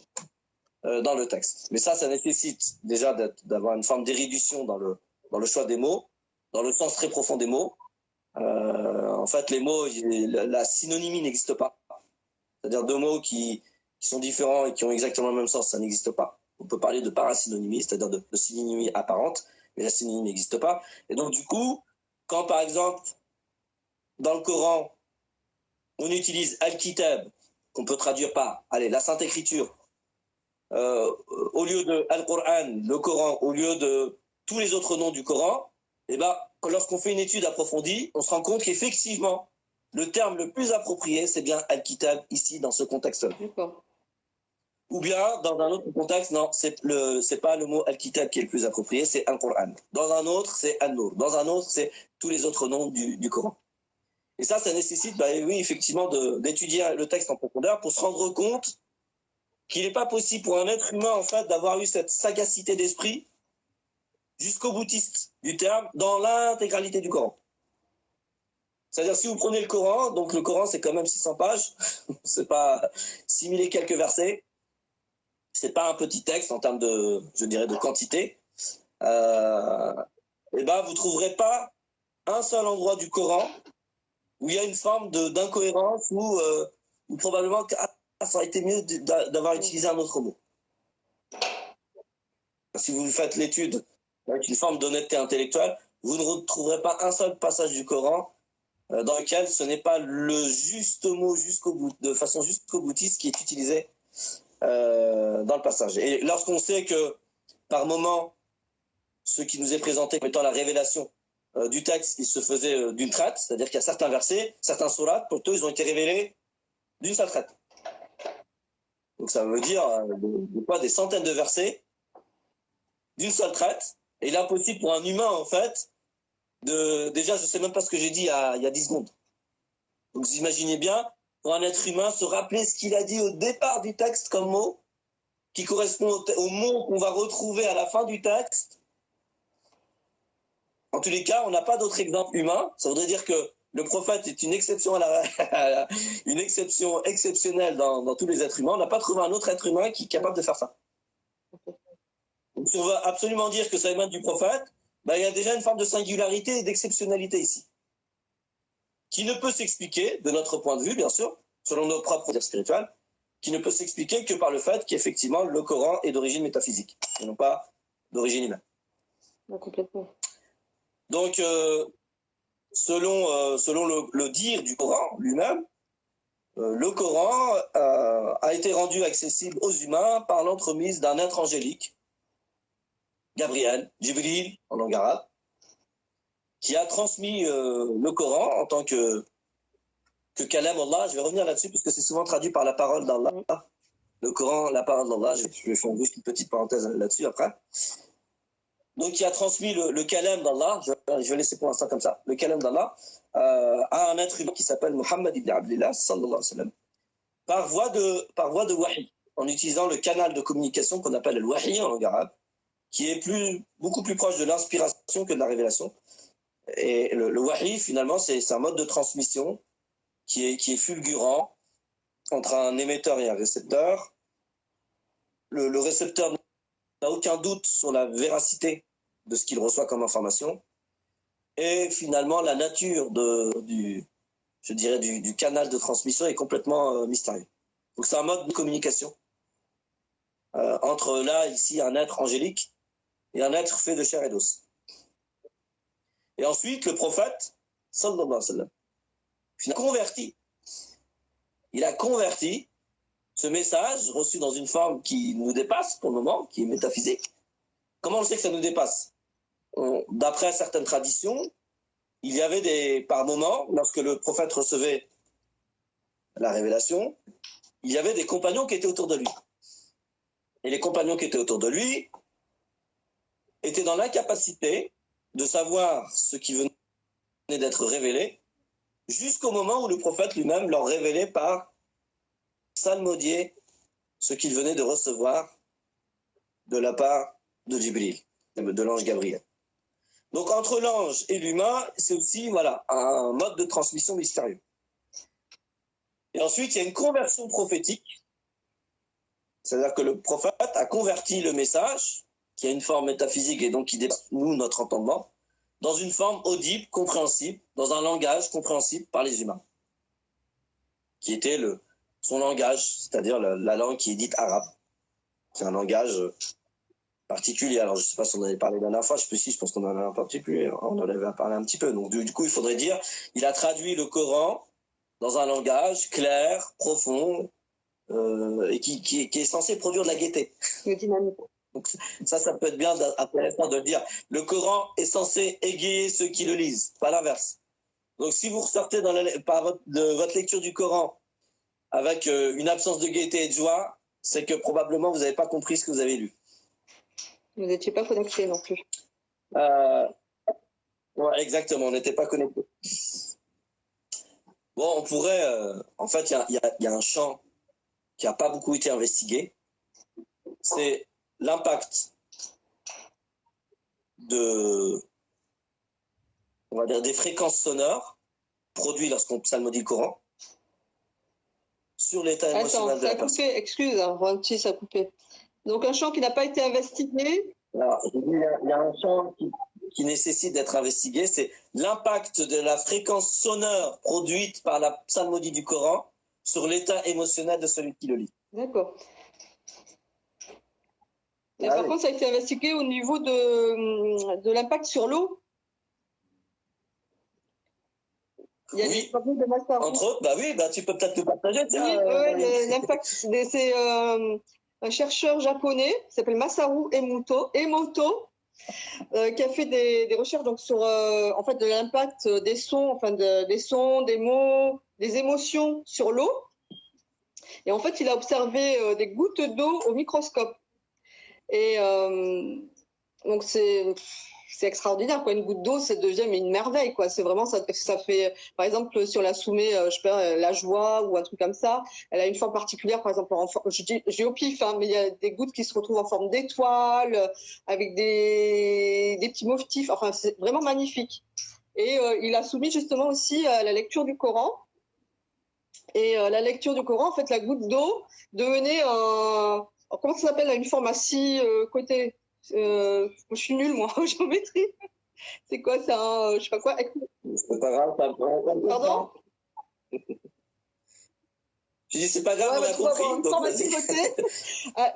dans le texte. Mais ça nécessite déjà d'avoir une forme d'érudition dans le choix des mots, dans le sens très profond des mots. En fait, les mots, la synonymie n'existe pas. C'est-à-dire deux mots qui sont différents et qui ont exactement le même sens, ça n'existe pas. On peut parler de parasynonymie, c'est-à-dire de synonymie apparente, mais la synonymie n'existe pas. Et donc, du coup, quand par exemple, dans le Coran, on utilise Al-Kitab, qu'on peut traduire par, la Sainte Écriture, au lieu de Al-Qur'an, le Coran, au lieu de tous les autres noms du Coran, et ben, lorsqu'on fait une étude approfondie, on se rend compte qu'effectivement, le terme le plus approprié, c'est bien Al-Kitab, ici, dans ce contexte-là. D'accord. Ou bien, dans un autre contexte, non, c'est pas le mot Al-Kitab qui est le plus approprié, c'est Al-Qur'an. Dans un autre, c'est An-Nur. Dans un autre, c'est tous les autres noms du Coran. Et ça nécessite, oui, effectivement, d'étudier le texte en profondeur pour se rendre compte qu'il n'est pas possible pour un être humain, en fait, d'avoir eu cette sagacité d'esprit jusqu'au boutiste du terme dans l'intégralité du Coran. C'est-à-dire, si vous prenez le Coran, donc le Coran, c'est quand même 600 pages, c'est pas 6000 et quelques versets, c'est pas un petit texte en termes de, je dirais, de quantité, et ben, vous trouverez pas un seul endroit du Coran où il y a une forme d'incohérence ou probablement que ça aurait été mieux d'avoir utilisé un autre mot. Si vous faites l'étude avec une forme d'honnêteté intellectuelle, vous ne retrouverez pas un seul passage du Coran dans lequel ce n'est pas le juste mot de façon jusqu'au boutiste qui est utilisé dans le passage. Et lorsqu'on sait que par moment, ce qui nous est présenté comme étant la révélation du texte, il se faisait d'une traite, c'est-à-dire qu'il y a certains versets, certains sourates, pour eux, ils ont été révélés d'une seule traite. Donc ça veut dire des centaines de versets d'une seule traite. Et il est impossible pour un humain, en fait, déjà, je ne sais même pas ce que j'ai dit il y a 10 secondes. Donc vous imaginez bien, pour un être humain, se rappeler ce qu'il a dit au départ du texte comme mot, qui correspond au mot qu'on va retrouver à la fin du texte. En tous les cas, on n'a pas d'autre exemple humain. Ça voudrait dire que le prophète est une exception une exception exceptionnelle dans tous les êtres humains. On n'a pas trouvé un autre être humain qui est capable de faire ça. Donc, si on veut absolument dire que ça émane du prophète, il y a déjà une forme de singularité et d'exceptionnalité ici, qui ne peut s'expliquer, de notre point de vue, bien sûr, selon nos propres dires spirituels, qui ne peut s'expliquer que par le fait qu'effectivement, le Coran est d'origine métaphysique, et non pas d'origine humaine. Complètement. Donc, selon le dire du Coran lui-même, le Coran a été rendu accessible aux humains par l'entremise d'un être angélique, Gabriel, Jibril en langue arabe, qui a transmis le Coran en tant que Kalam Allah. Je vais revenir là-dessus parce que c'est souvent traduit par la parole d'Allah. Le Coran, la parole d'Allah. Je vais faire juste une petite parenthèse là-dessus après. Donc, il a transmis le Kalam d'Allah. Je vais laisser pour l'instant comme ça. Le Kalam d'Allah à un être humain qui s'appelle Mohammed ibn Abdillah, sallallahu alayhi wa sallam, par voie de wahi, en utilisant le canal de communication qu'on appelle le wahi en langue arabe, qui est beaucoup plus proche de l'inspiration que de la révélation. Et le wahi, finalement, c'est un mode de transmission qui est fulgurant entre un émetteur et un récepteur. Le récepteur n'a aucun doute sur la véracité de ce qu'il reçoit comme information. Et finalement, la nature du canal de transmission est complètement mystérieux. Donc c'est un mode de communication entre ici, un être angélique et un être fait de chair et d'os. Et ensuite, le prophète, sallallahu alayhi wa sallam, Il a converti. Il a converti ce message reçu dans une forme qui nous dépasse pour le moment, qui est métaphysique. Comment on sait que ça nous dépasse? D'après certaines traditions, il y avait par moments, lorsque le prophète recevait la révélation, il y avait des compagnons qui étaient autour de lui. Et les compagnons qui étaient autour de lui étaient dans l'incapacité de savoir ce qui venait d'être révélé jusqu'au moment où le prophète lui-même leur révélait par psalmodier ce qu'il venait de recevoir de la part de Jibril, de l'ange Gabriel. Donc entre l'ange et l'humain, c'est aussi un mode de transmission mystérieux. Et ensuite, il y a une conversion prophétique, c'est-à-dire que le prophète a converti le message, qui a une forme métaphysique et donc qui dépasse nous, notre entendement, dans une forme audible, compréhensible, dans un langage compréhensible par les humains, qui était son langage, c'est-à-dire la langue qui est dite arabe. C'est un langage particulier. Alors, je ne sais pas si on en avait parlé la dernière fois, je pense qu'on en avait un particulier, on en avait parlé un petit peu. Donc, du coup, il faudrait dire, il a traduit le Coran dans un langage clair, profond, et qui est censé produire de la gaieté. Donc, ça peut être bien intéressant de le dire. Le Coran est censé égayer ceux qui le lisent, pas l'inverse. Donc, si vous ressortez de votre lecture du Coran avec une absence de gaieté et de joie, c'est que probablement vous n'avez pas compris ce que vous avez lu. Vous n'étiez pas connecté non plus. Ouais, exactement, on n'était pas connecté. Bon, on pourrait... en fait, il y a un champ qui n'a pas beaucoup été investigué. C'est l'impact on va dire, des fréquences sonores produites lorsqu'on psalmodie le Coran sur l'état émotionnel de la personne. Excuse, ça a coupé. Donc un champ qui n'a pas été investigué. Alors, il y a un champ qui nécessite d'être investigué, c'est l'impact de la fréquence sonore produite par la psalmodie du Coran sur l'état émotionnel de celui qui le lit. D'accord. Et par contre, ça a été investigué au niveau de l'impact sur l'eau. Il y a des problèmes de Massaroux. Entre autres, tu peux peut-être nous partager. Oui, l'impact, c'est un chercheur japonais qui s'appelle Masaru Emoto, qui a fait des recherches donc, sur en fait, de l'impact des sons, des sons, des mots, des émotions sur l'eau. Et en fait, il a observé des gouttes d'eau au microscope. Et donc, c'est extraordinaire, quoi. Une goutte d'eau, ça devient une merveille, quoi. C'est vraiment, ça fait, par exemple, si on la soumet, je sais pas, la joie ou un truc comme ça, elle a une forme particulière, par exemple, j'ai au pif, mais il y a des gouttes qui se retrouvent en forme d'étoiles, avec des petits motifs, enfin, c'est vraiment magnifique. Et il a soumis justement aussi à la lecture du Coran. Et la lecture du Coran, en fait, la goutte d'eau devenait comment ça s'appelle, une forme à 6 côtés. Je suis nulle, moi, en géométrie. C'est quoi ça, je sais pas quoi. C'est pas grave, pardon. Je dis c'est pas grave, on a compris. Donc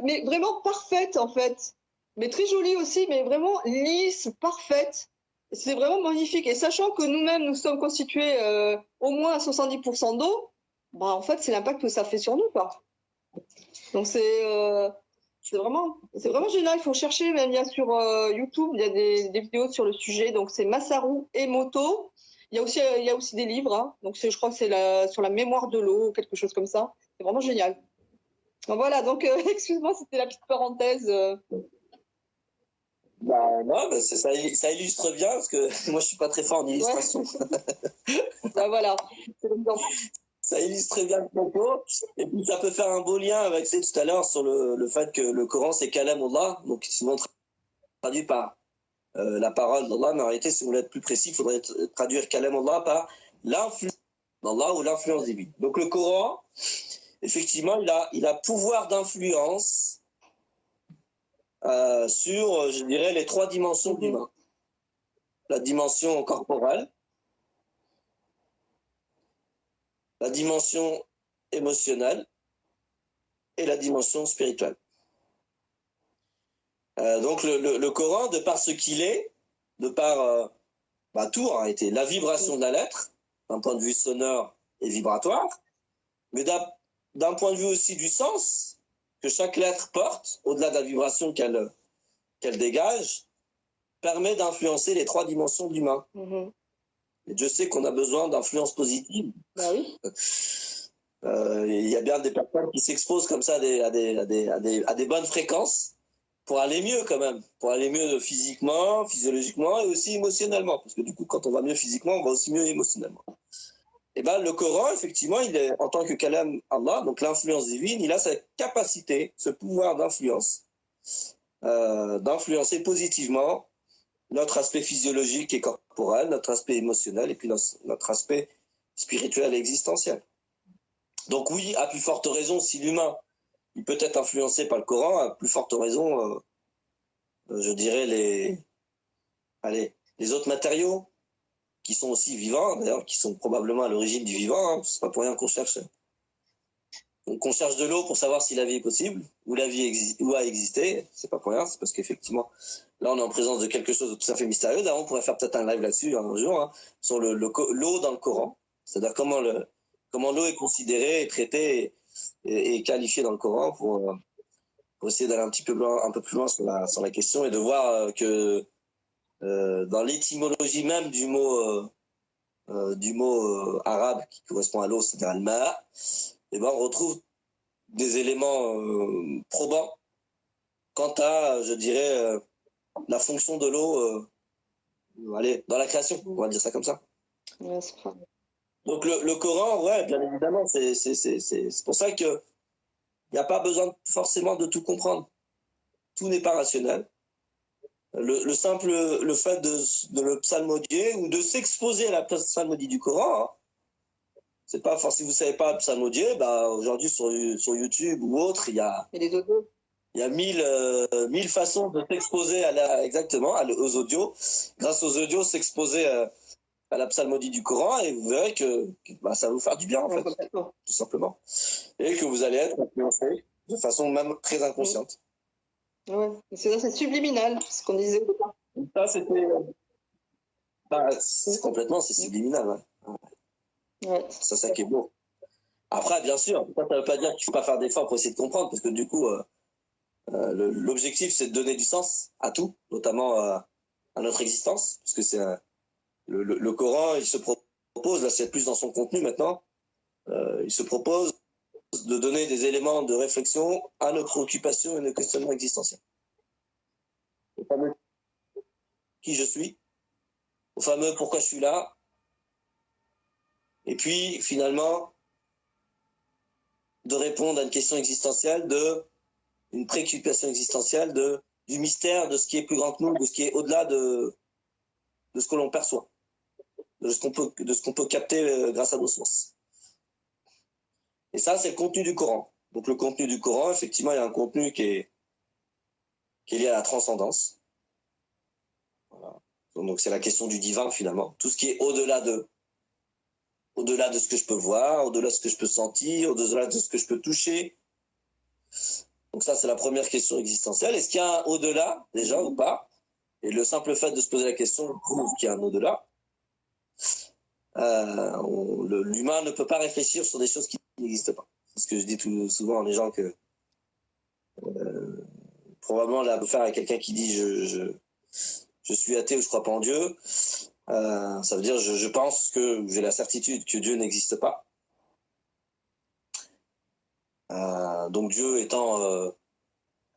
mais vraiment parfaite en fait. Mais très jolie aussi, mais vraiment lisse, parfaite. C'est vraiment magnifique. Et sachant que nous-mêmes, nous sommes constitués au moins à 70% d'eau, en fait, c'est l'impact que ça fait sur nous, quoi. Donc c'est vraiment génial. Il faut chercher, même il y a sur YouTube, il y a des vidéos sur le sujet. Donc c'est Masaru Emoto. Il y a aussi des livres. Hein. Donc je crois que c'est sur la mémoire de l'eau, quelque chose comme ça. C'est vraiment génial. Donc voilà. Donc excuse-moi, c'était la petite parenthèse. Non, ça illustre bien parce que moi je suis pas très fort en illustration. Ouais. Voilà. C'est l'exemple. Ça illustre bien le propos. Et puis, ça peut faire un beau lien avec tout à l'heure sur le fait que le Coran, c'est Kalamullah, donc souvent traduit par la parole d'Allah. Mais en réalité, si vous voulez être plus précis, il faudrait traduire Kalamullah par l'influence d'Allah ou l'influence divine. Donc, le Coran, effectivement, il a pouvoir d'influence sur, je dirais, les 3 dimensions de l'humain. La dimension corporelle, la dimension émotionnelle et la dimension spirituelle. Donc le Coran, de par ce qu'il est, de par tout, en réalité, la vibration de la lettre, d'un point de vue sonore et vibratoire, mais d'un point de vue aussi du sens que chaque lettre porte, au-delà de la vibration qu'elle dégage, permet d'influencer les 3 dimensions de l'humain. Et Dieu sait qu'on a besoin d'influence positive. Bah oui. Il y a bien des personnes qui s'exposent comme ça à des bonnes fréquences pour aller mieux quand même, pour aller mieux physiquement, physiologiquement et aussi émotionnellement. Parce que du coup, quand on va mieux physiquement, on va aussi mieux émotionnellement. Et ben, le Coran, effectivement, il est, en tant que Kalam Allah, donc l'influence divine, il a cette capacité, ce pouvoir d'influence, d'influencer positivement notre aspect physiologique et corporel, notre aspect émotionnel et puis notre aspect spirituel et existentiel. Donc oui, à plus forte raison, si l'humain il peut être influencé par le Coran, à plus forte raison, je dirais les autres matériaux qui sont aussi vivants, d'ailleurs, qui sont probablement à l'origine du vivant. C'est pas pour rien qu'on cherche. Donc on cherche de l'eau pour savoir si la vie est possible, ou la vie a existé. C'est pas pour rien, c'est parce qu'effectivement, là on est en présence de quelque chose de tout à fait mystérieux. D'ailleurs, on pourrait faire peut-être un live là-dessus un jour, sur l'eau dans le Coran. C'est-à-dire comment l'eau est considérée et traitée et qualifiée dans le Coran pour essayer d'aller un peu plus loin sur la question et de voir que dans l'étymologie même du mot arabe qui correspond à l'eau, c'est-à-dire al-ma, et ben on retrouve des éléments probants quant à, je dirais, la fonction de l'eau dans la création, on va dire ça comme ça. Ouais, c'est pas... Donc le Coran, ouais, bien évidemment, c'est pour ça que il n'y a pas besoin forcément de tout comprendre. Tout n'est pas rationnel. Le fait de le psalmodier ou de s'exposer à la psalmodie du Coran, c'est pas forcément, si vous savez pas psalmodier, bah aujourd'hui sur YouTube ou autre, il y a mille façons de s'exposer exactement aux audios. Grâce aux audios, s'exposer à la psalmodie du Coran et vous verrez que bah, ça va vous faire du bien en fait, tout simplement, et que vous allez être influencé de façon même très inconsciente. Ouais, c'est subliminal, ce qu'on disait. Ça, c'était. Complètement, c'est subliminal. Ouais. C'est ça qui est beau. Après, bien sûr, ça ne veut pas dire qu'il ne faut pas faire d'efforts pour essayer de comprendre, parce que du coup, l'objectif, c'est de donner du sens à tout, notamment à notre existence, parce que c'est le Coran, il se propose, là c'est plus dans son contenu maintenant, il se propose de donner des éléments de réflexion à nos préoccupations et nos questionnements existentiels. Au fameux qui je suis, au fameux pourquoi je suis là, et puis finalement de répondre à une question existentielle, une préoccupation existentielle, du mystère de ce qui est plus grand que nous, de ce qui est au-delà de ce que l'on perçoit, de ce qu'on peut capter grâce à nos sources. Et ça, c'est le contenu du Coran. Donc le contenu du Coran, effectivement, il y a un contenu qui est lié à la transcendance. Voilà. Donc c'est la question du divin finalement. Tout ce qui est au-delà de ce que je peux voir, au-delà de ce que je peux sentir, au-delà de ce que je peux toucher. Donc ça, c'est la première question existentielle. Est-ce qu'il y a un au-delà déjà ou pas? Et le simple fait de se poser la question prouve qu'il y a un au-delà. L'humain ne peut pas réfléchir sur des choses qui n'existent pas. C'est ce que je dis souvent à les gens que probablement là, faire avec quelqu'un qui dit je suis athée ou je crois pas en Dieu, ça veut dire je pense que j'ai la certitude que Dieu n'existe pas. Donc Dieu étant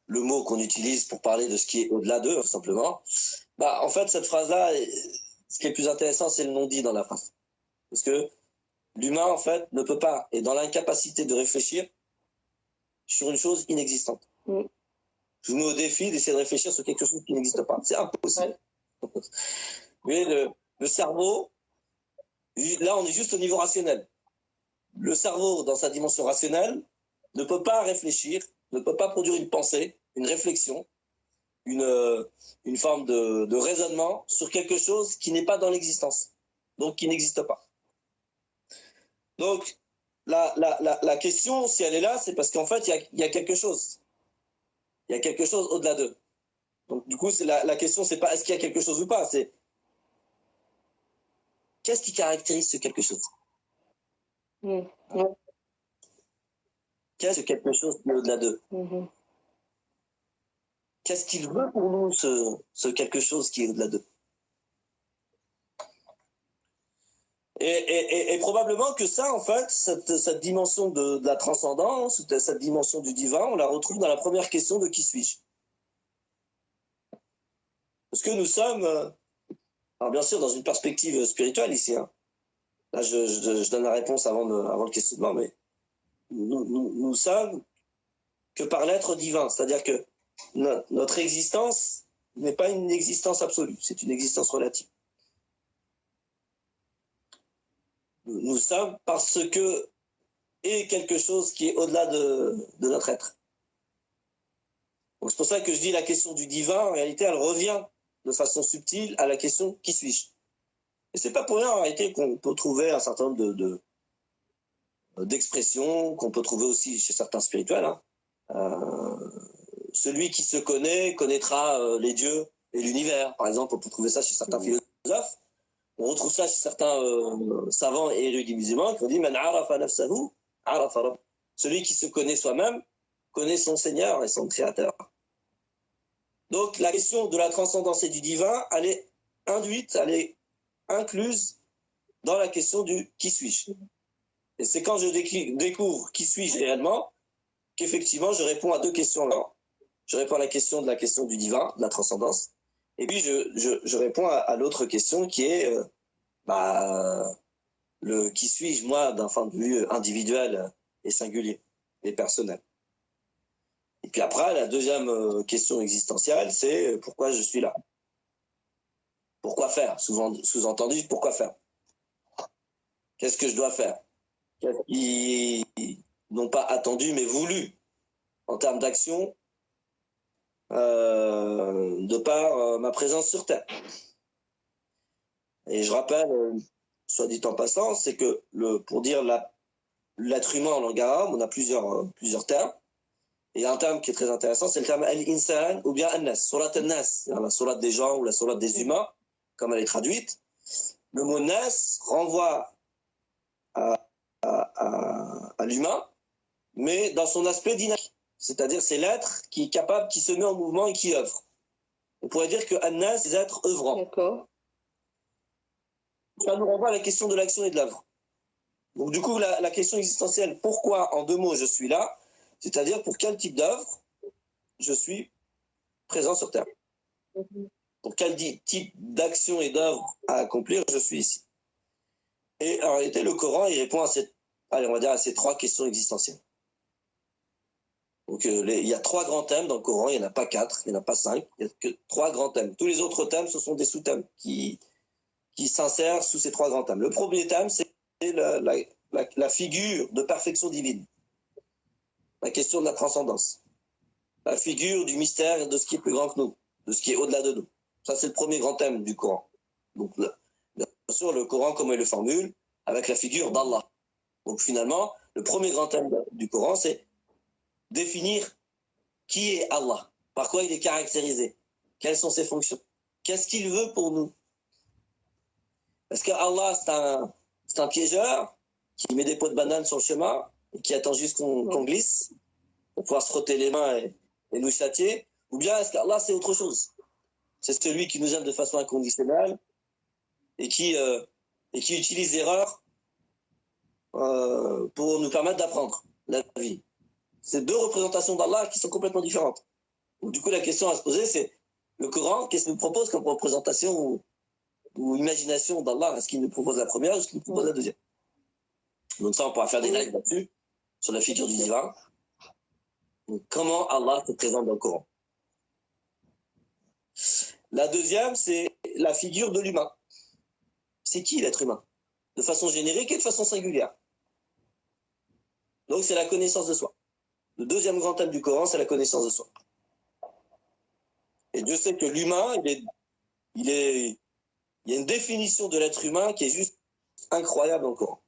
le mot qu'on utilise pour parler de ce qui est au-delà d'eux, simplement. Bah, en fait, cette phrase-là, ce qui est plus intéressant, c'est le non-dit dans la phrase. Parce que l'humain, en fait, ne peut pas, est dans l'incapacité de réfléchir sur une chose inexistante. Je vous mets au défi d'essayer de réfléchir sur quelque chose qui n'existe pas. C'est impossible. Vous voyez, le cerveau, là, on est juste au niveau rationnel. Le cerveau, dans sa dimension rationnelle, ne peut pas réfléchir, ne peut pas produire une pensée, une réflexion, une forme de raisonnement sur quelque chose qui n'est pas dans l'existence, donc qui n'existe pas. Donc, la question, si elle est là, c'est parce qu'en fait, il y a quelque chose. Il y a quelque chose au-delà d'eux. Donc, du coup, la question, c'est pas est-ce qu'il y a quelque chose ou pas, c'est qu'est-ce qui caractérise ce quelque chose? Ouais. Qu'est-ce quelque chose qui est au-delà d'eux? Qu'est-ce qu'il veut pour nous, ce quelque chose qui est au-delà d'eux? Et probablement que ça, en fait, cette dimension de la transcendance, cette dimension du divin, on la retrouve dans la première question de qui suis-je? Parce que nous sommes, alors bien sûr, dans une perspective spirituelle ici. Hein. Là, je donne la réponse avant le questionnement, mais nous sommes que par l'être divin. C'est-à-dire que notre existence n'est pas une existence absolue, c'est une existence relative. Nous sommes parce que est quelque chose qui est au-delà de notre être. Donc c'est pour ça que je dis la question du divin, en réalité, elle revient de façon subtile à la question qui suis-je. Et c'est pas pour rien en réalité qu'on peut trouver un certain nombre d'expressions qu'on peut trouver aussi chez certains spirituels. Hein. Celui qui se connaît connaîtra les dieux et l'univers. Par exemple, on peut trouver ça chez certains philosophes. On retrouve ça chez certains savants et érudits musulmans qui ont dit « Man arafa nafsahu, arafa rabb ». Celui qui se connaît soi-même connaît son Seigneur et son Créateur. Donc la question de la transcendance et du divin, elle est induite, elle est incluse dans la question du « qui suis-je ». Et c'est quand je découvre qui suis-je réellement qu'effectivement je réponds à deux questions là. Je réponds à la question du divin, de la transcendance, et puis je réponds à l'autre question qui est le qui suis-je moi d'un point de vue individuel et singulier et personnel. Et puis après, la deuxième question existentielle, c'est pourquoi je suis là. Pourquoi faire? Souvent sous-entendu, pourquoi faire? Qu'est-ce que je dois faire? Qu'est-ce qui, non pas attendu, mais voulu en termes d'action de par ma présence sur Terre. Et je rappelle, soit dit en passant, c'est que pour dire l'être humain en langue arabe, on a plusieurs termes. Et il y a un terme qui est très intéressant, c'est le terme al-insan ou bien an-nas, surat an-nas, la surat des gens ou la surat des humains, comme elle est traduite. Le mot nas renvoie à l'humain, mais dans son aspect dynamique. C'est-à-dire c'est l'être qui est capable, qui se met en mouvement et qui œuvre. On pourrait dire que an-nas, c'est l'être œuvrant. D'accord. Ça nous renvoie à la question de l'action et de l'œuvre. Donc du coup, la question existentielle, pourquoi en deux mots je suis là, c'est-à-dire pour quel type d'œuvre je suis présent sur Terre. Pour quel type d'action et d'œuvre à accomplir je suis ici. Et en réalité, le Coran, il répond à ces trois questions existentielles. Donc il y a trois grands thèmes dans le Coran, il n'y en a pas quatre, il n'y en a pas cinq, il n'y a que trois grands thèmes. Tous les autres thèmes, ce sont des sous-thèmes qui s'insèrent sous ces trois grands thèmes. Le premier thème, c'est la figure de perfection divine. La question de la transcendance. La figure du mystère et de ce qui est plus grand que nous, de ce qui est au-delà de nous. Ça, c'est le premier grand thème du Coran. Donc, bien sûr, le Coran, comment il le formule? Avec la figure d'Allah. Donc, finalement, le premier grand thème du Coran, c'est définir qui est Allah, par quoi il est caractérisé, quelles sont ses fonctions, qu'est-ce qu'il veut pour nous. Est-ce que Allah, c'est un piégeur qui met des pots de banane sur le chemin et qui attend juste qu'on glisse pour pouvoir se frotter les mains et nous châtier? Ou bien est-ce qu'Allah, c'est autre chose? C'est celui qui nous aime de façon inconditionnelle et qui utilise l'erreur pour nous permettre d'apprendre la vie. C'est deux représentations d'Allah qui sont complètement différentes. Donc, du coup, la question à se poser, c'est le Coran, qu'est-ce qu'il nous propose comme représentation ou imagination d'Allah? Est-ce qu'il nous propose la première ou est-ce qu'il nous propose la deuxième? Donc ça, on pourra faire des lives là-dessus, sur la figure du divin. Donc, comment Allah se présente dans le Coran. La deuxième, c'est la figure de l'humain. C'est qui l'être humain? De façon générique et de façon singulière. Donc c'est la connaissance de soi. Le deuxième grand thème du Coran, c'est la connaissance de soi. Et Dieu sait que l'humain, il y a une définition de l'être humain qui est juste incroyable dans le Coran.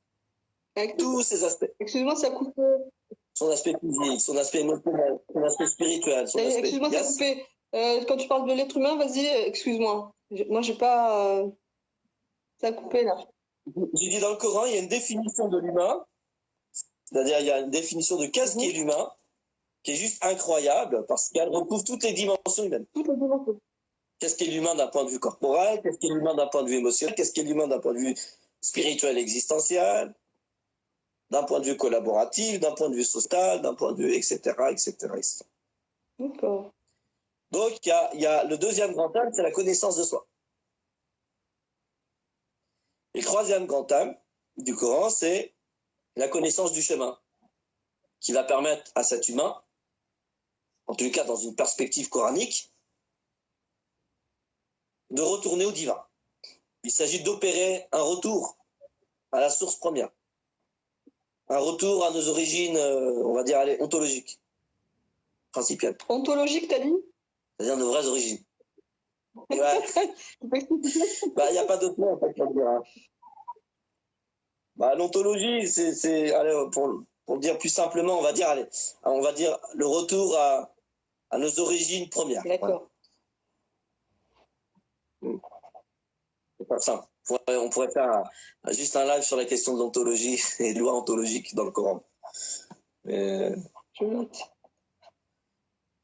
Avec tous ses aspects. Excuse-moi, ça coupe. Son aspect physique, son aspect émotionnel, son aspect spirituel. Excuse-moi, ça a coupé. Quand tu parles de l'être humain, vas-y, excuse-moi. Moi, j'ai pas. Ça a coupé là. J'ai dit dans le Coran, il y a une définition de l'humain C'est-à-dire, il y a une définition de qu'est-ce qu'est l'humain qui est juste incroyable parce qu'elle recouvre toutes les dimensions humaines. Toutes les dimensions. Qu'est-ce qu'est l'humain d'un point de vue corporel? Qu'est-ce qu'est l'humain d'un point de vue émotionnel? Qu'est-ce qu'est l'humain d'un point de vue spirituel existentiel? D'un point de vue collaboratif, d'un point de vue social, d'un point de vue, etc., etc., etc. D'accord. Donc, il y a le deuxième grand thème, c'est la connaissance de soi. Et le troisième grand thème du Coran, c'est la connaissance du chemin, qui va permettre à cet humain, en tout cas dans une perspective coranique, de retourner au divin. Il s'agit d'opérer un retour à la source première, un retour à nos origines, on va dire, allez, ontologiques, principielles. Ontologique, t'as dit? C'est-à-dire nos vraies origines. Ouais. Il n'y a pas d'autre mot, en fait, pour le dire. Hein. L'ontologie, allez, pour le dire plus simplement, on va dire le retour à nos origines premières. D'accord. Voilà. C'est pas simple. On pourrait faire juste un live sur la question de l'ontologie et de lois ontologiques dans le Coran. Mais Je note.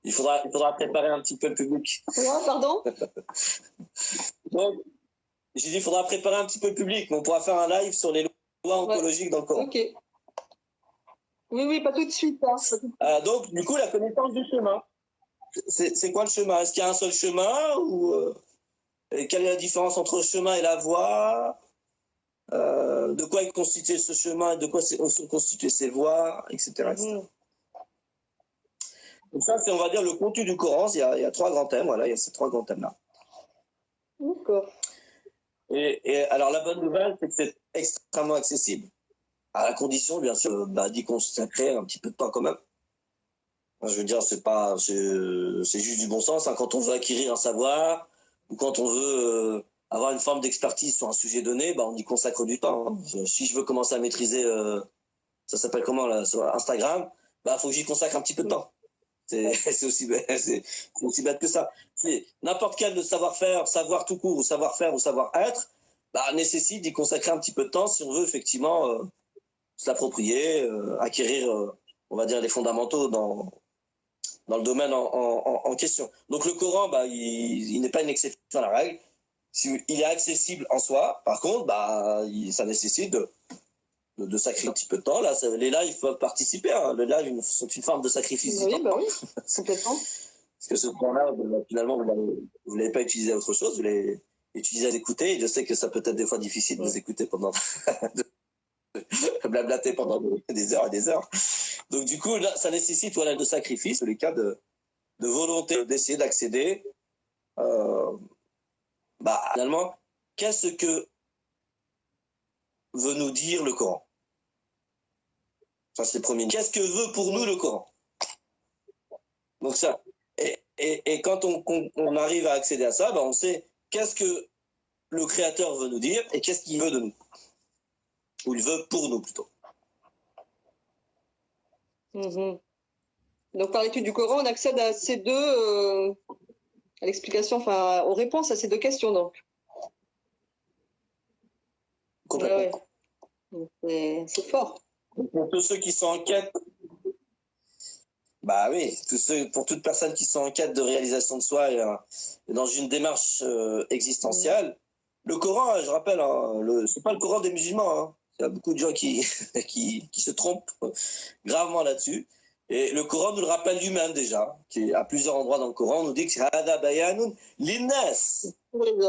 il faudra préparer un petit peu le public. Ouais, pardon? Donc, j'ai dit, il faudra préparer un petit peu le public, mais on pourra faire un live sur les lois ontologiques dans le Coran. Ok. Oui, pas tout de suite. Hein. Donc, du coup, la connaissance du chemin. C'est quoi le chemin? Est-ce qu'il y a un seul chemin ou quelle est la différence entre le chemin et la voie? De quoi est constitué ce chemin et de quoi sont constituées ces voies, etc. etc. Donc ça, c'est, on va dire, le contenu du Coran. Il y a trois grands thèmes. Voilà, il y a ces trois grands thèmes-là. D'accord. Et alors, la bonne nouvelle, c'est que c'est extrêmement accessible. À la condition, bien sûr, d'y consacrer un petit peu de temps quand même. Je veux dire, c'est juste du bon sens. Hein. Quand on veut acquérir un savoir ou quand on veut avoir une forme d'expertise sur un sujet donné, on y consacre du temps. Hein. Si je veux commencer à maîtriser, ça s'appelle comment là, sur Instagram, faut que j'y consacre un petit peu de temps. C'est aussi bête que ça. N'importe quel savoir-faire, savoir tout court, ou savoir-faire ou savoir-être, nécessite d'y consacrer un petit peu de temps si on veut effectivement se l'approprier, acquérir, on va dire, les fondamentaux dans le domaine en question. Donc le Coran, il n'est pas une exception à la règle. Il est accessible en soi. Par contre, ça nécessite de sacrifier un petit peu de temps. Là, les lives peuvent participer. Hein. Les lives sont une forme de sacrifice. Oui, oui, complètement. Parce que ce temps-là, finalement, vous ne l'avez pas utilisé à autre chose, vous l'avez utilisé à l'écouter. Et je sais que ça peut être des fois difficile de vous écouter pendant blablater pendant des heures et des heures. Donc du coup, là, ça nécessite de sacrifice, les cas de volonté d'essayer d'accéder. Finalement, qu'est-ce que veut nous dire le Coran? Ça, c'est le premier. Qu'est-ce que veut pour nous le Coran? Donc ça. Et quand on arrive à accéder à ça, on sait qu'est-ce que le Créateur veut nous dire et qu'est-ce qu'il veut de nous. Ou il veut pour nous, plutôt. Donc, par l'étude du Coran, on accède à ces deux, à l'explication, aux réponses à ces deux questions, donc. Complètement. Ouais. C'est fort. Pour tous ceux qui sont en quête, oui, pour toute personne qui sont en quête de réalisation de soi et dans une démarche existentielle, le Coran, je rappelle, c'est pas le Coran des musulmans. Hein. Il y a beaucoup de gens qui se trompent gravement là-dessus. Et le Coran nous le rappelle lui-même déjà, qui à plusieurs endroits dans le Coran, on nous dit que Hada bayanun linnas.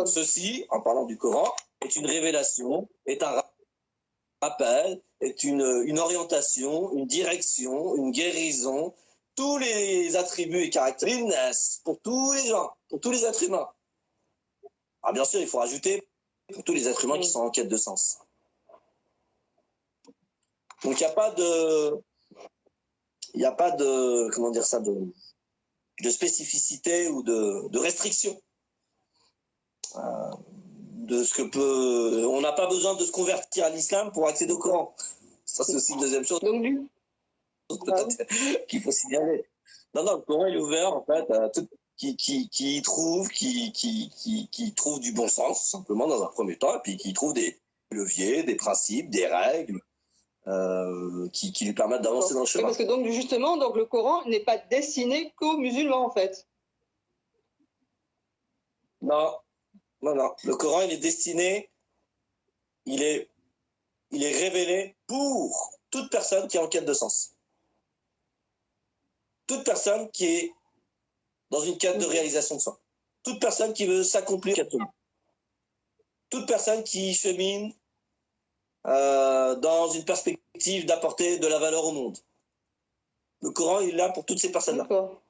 Ceci, en parlant du Coran, est une révélation, est un rappel, est une orientation, une direction, une guérison, tous les attributs et caractères linnas, pour tous les gens, pour tous les êtres humains. Alors bien sûr, il faut rajouter pour tous les êtres humains qui sont en quête de sens. Donc il n'y a pas de comment dire ça, de spécificité ou de restriction de ce que on n'a pas besoin de se convertir à l'islam pour accéder au Coran. Ça, c'est aussi une deuxième chose. Donc, peut-être qu'il faut signaler. Non, le Coran est ouvert en fait à tout qui trouve du bon sens simplement dans un premier temps, et puis qui trouve des leviers, des principes, des règles, qui lui permettent d'avancer dans le chemin. Parce que donc justement, donc le Coran n'est pas destiné qu'aux musulmans en fait. Non, non, non. Le Coran, il est destiné, il est révélé pour toute personne qui est en quête de sens. Toute personne qui est dans une quête de réalisation de soi. Toute personne qui veut s'accomplir. Toute personne qui chemine dans une perspective d'apporter de la valeur au monde. Le Coran, il est là pour toutes ces personnes-là. D'accord.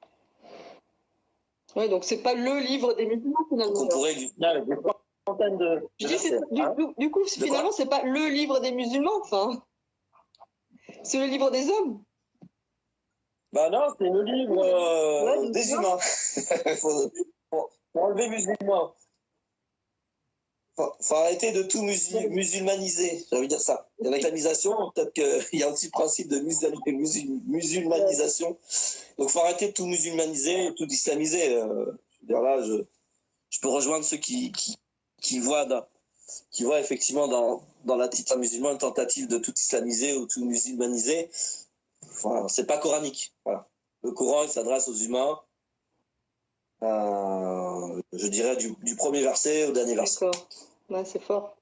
Ouais, donc c'est pas le livre des musulmans finalement. Donc on pourrait lui avec des centaines de. Je dis, du coup, finalement, c'est pas le livre des musulmans, enfin. C'est le livre des hommes. Bah non, c'est le livre des humains. faut enlever musulman. Faut arrêter de tout musulmaniser, j'ai envie de dire ça. Il y a l'islamisation, peut-être qu'il y a aussi le principe de musulmanisation. Donc faut arrêter de tout musulmaniser et tout islamiser. Je veux dire là, je peux rejoindre ceux qui voient effectivement dans l'attitude musulmane une tentative de tout islamiser ou tout musulmaniser. Voilà, c'est pas coranique. Voilà. Le Coran, il s'adresse aux humains, je dirais du premier verset au dernier verset. D'accord. Ouais, c'est fort.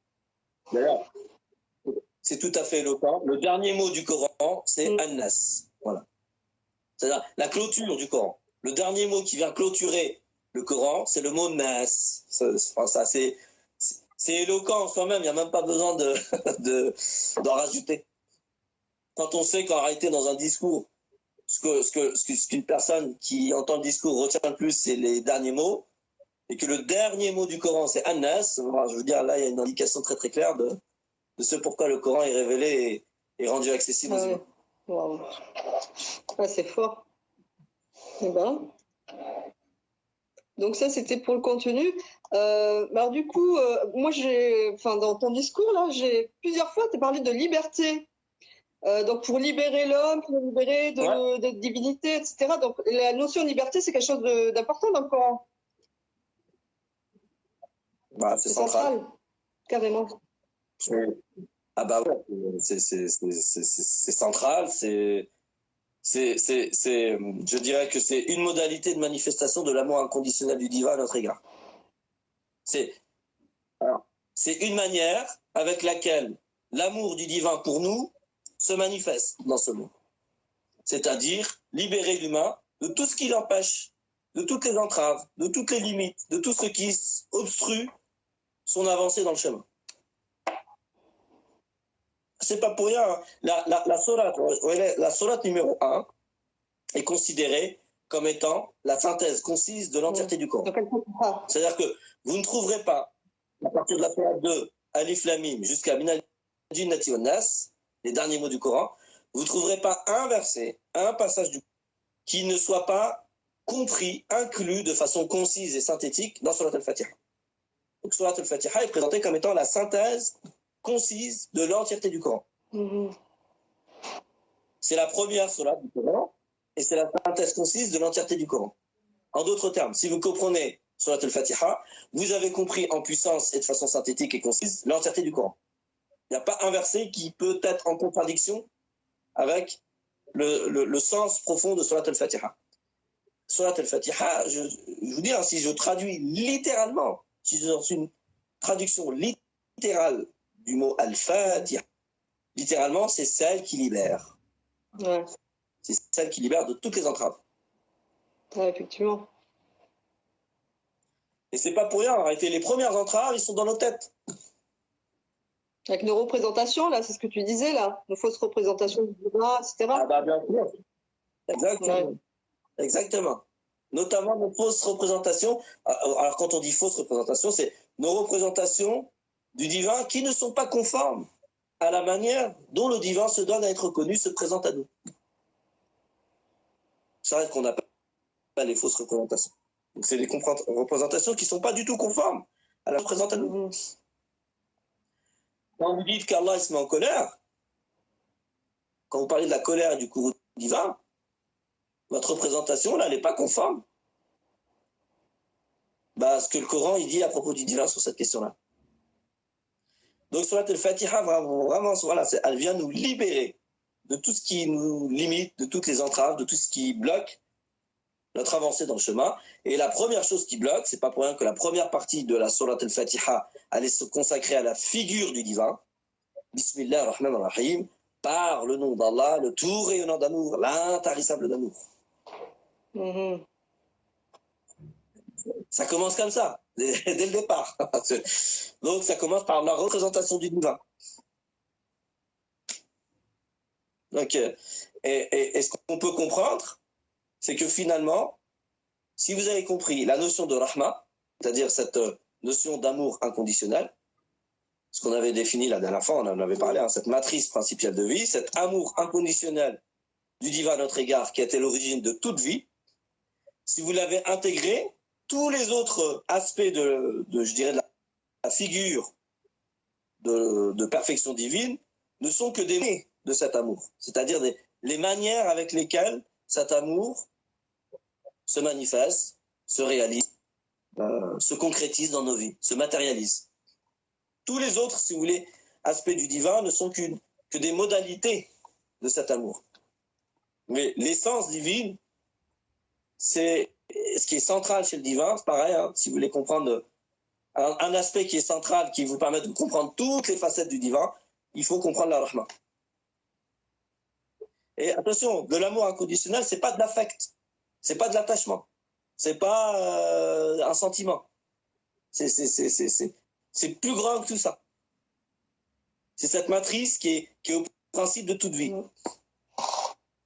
D'ailleurs, c'est tout à fait éloquent. Le dernier mot du Coran, c'est An-Nas. Voilà. C'est-à-dire la clôture du Coran. Le dernier mot qui vient clôturer le Coran, c'est le mot Nas. Ça, c'est éloquent en soi-même, il n'y a même pas besoin d'en rajouter. Quand on sait qu'en réalité, dans un discours, ce qu'une personne qui entend le discours retient le plus, c'est les derniers mots, et que le dernier mot du Coran, c'est An-Nas, je veux dire, là, il y a une indication très très claire de ce pourquoi le Coran est révélé et rendu accessible aux humains. Wow. Ah, c'est fort. Eh ben. Donc ça, c'était pour le contenu. Alors du coup, moi, dans ton discours, là, plusieurs fois, tu as parlé de liberté. Donc pour libérer l'homme, pour le libérer de divinité, etc. Donc la notion de liberté, c'est quelque chose d'important dans le Coran. Bah, c'est central. Carrément. Ah bah ouais, c'est central, je dirais que c'est une modalité de manifestation de l'amour inconditionnel du divin à notre égard. C'est une manière avec laquelle l'amour du divin pour nous se manifeste dans ce monde. C'est-à-dire libérer l'humain de tout ce qui l'empêche, de toutes les entraves, de toutes les limites, de tout ce qui obstrue son avancée dans le chemin. C'est pas pour rien. La sourate numéro 1 est considérée comme étant la synthèse concise de l'entièreté du Coran. C'est-à-dire que vous ne trouverez pas, à partir de la sourate 2, Alif Lam Mim, jusqu'à Minal Jinnati wan Nas, les derniers mots du Coran, vous ne trouverez pas un verset, un passage du Coran qui ne soit pas compris, inclus de façon concise et synthétique dans Surat al-Fatiha. Donc Surat al-Fatiha est présentée comme étant la synthèse concise de l'entièreté du Coran. C'est la première sourate du Coran et c'est la synthèse concise de l'entièreté du Coran. En d'autres termes, si vous comprenez Surat al-Fatiha, vous avez compris en puissance et de façon synthétique et concise l'entièreté du Coran. Il n'y a pas un verset qui peut être en contradiction avec le sens profond de Surat al-Fatiha. Surat al-Fatiha, je vous dis, si je traduis littéralement, si je lance une traduction littérale du mot al-Fatiha, littéralement, c'est celle qui libère. Ouais. C'est celle qui libère de toutes les entraves. Ouais, effectivement. Et c'est pas pour rien, en réalité, les premières entraves, ils sont dans nos têtes. Avec nos représentations, là, c'est ce que tu disais, là, nos fausses représentations du divin, etc. Ah bah bien sûr. Exactement. Ouais. Exactement. Notamment nos fausses représentations. Alors quand on dit fausses représentations, c'est nos représentations du divin qui ne sont pas conformes à la manière dont le divin se donne à être connu, se présente à nous. C'est ce qu'on appelle les fausses représentations. Donc c'est des représentations qui ne sont pas du tout conformes à la présente à nous. Quand vous dites qu'Allah se met en colère, quand vous parlez de la colère et du courroux divin, votre représentation, là, elle n'est pas conforme à ce que le Coran il dit à propos du divin sur cette question-là. Donc, Surat al-Fatiha, vraiment, voilà, elle vient nous libérer de tout ce qui nous limite, de toutes les entraves, de tout ce qui bloque notre avancée dans le chemin. Et la première chose qui bloque, c'est pas pour rien que la première partie de la Surat al-Fatiha allait se consacrer à la figure du divin. Bismillah ar-Rahman ar-Rahim, par le nom d'Allah, le tout rayonnant d'amour, l'intarissable d'amour. Mhm. Ça commence comme ça, dès le départ. Donc ça commence par la représentation du divin. Donc, et ce qu'on peut comprendre, c'est que finalement, si vous avez compris la notion de Rahma, c'est-à-dire cette notion d'amour inconditionnel, ce qu'on avait défini la dernière fois, on en avait parlé, hein, cette matrice principale de vie, cet amour inconditionnel du divin à notre égard qui était l'origine de toute vie, si vous l'avez intégré, tous les autres aspects je dirais, de la figure de perfection divine ne sont que des mots de cet amour, c'est-à-dire les manières avec lesquelles cet amour se manifeste, se réalise, se concrétise dans nos vies, se matérialise. Tous les autres, si vous voulez, aspects du divin ne sont que des modalités de cet amour. Mais l'essence divine, c'est ce qui est central chez le divin, c'est pareil, hein, si vous voulez comprendre un aspect qui est central, qui vous permet de comprendre toutes les facettes du divin, il faut comprendre la rahma. Et attention, de l'amour inconditionnel, c'est pas de l'affect, c'est pas de l'attachement, c'est pas un sentiment. C'est plus grand que tout ça. C'est cette matrice qui est au principe de toute vie.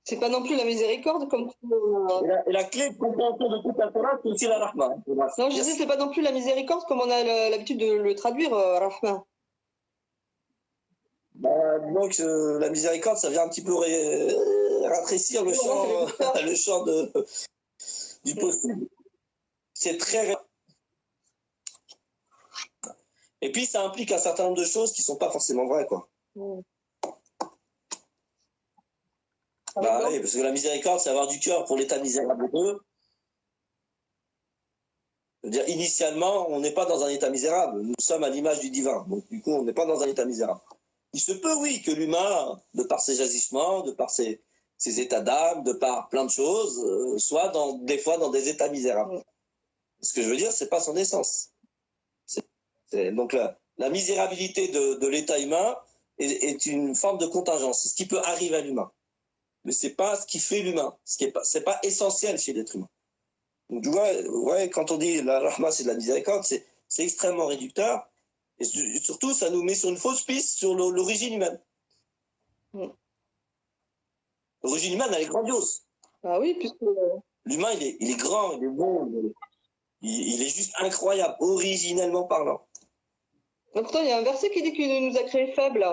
C'est pas non plus la miséricorde comme et la clé de compréhension de toute la Torah, c'est aussi la rahma. Non, je disais, c'est pas non plus la miséricorde comme on a l'habitude de le traduire, Rahma. Donc la miséricorde, ça vient un petit peu rafraîcir le champ du possible. C'est très... Et puis ça implique un certain nombre de choses qui sont pas forcément vraies, quoi. Bah oui, parce que la miséricorde, c'est avoir du cœur pour l'état misérable d'eux. C'est-à-dire, initialement, on n'est pas dans un état misérable. Nous sommes à l'image du divin. Donc, du coup, on n'est pas dans un état misérable. Il se peut, oui, que l'humain, de par ses agissements, de par ses états d'âme, de par plein de choses, soit des fois dans des états misérables. Ce que je veux dire, c'est pas son essence. Donc, la misérabilité de l'état humain est une forme de contingence. C'est ce qui peut arriver à l'humain. Mais c'est pas ce qui fait l'humain. C'est pas essentiel chez l'être humain. Donc, tu vois, ouais, quand on dit la rahma, c'est de la miséricorde, c'est extrêmement réducteur. Et surtout, ça nous met sur une fausse piste sur l'origine humaine. L'origine humaine, elle est grandiose. Ah oui, puisque... L'humain, il est grand, il est bon, il est juste incroyable, originellement parlant. Mais pourtant, il y a un verset qui dit qu'il nous a créés faibles.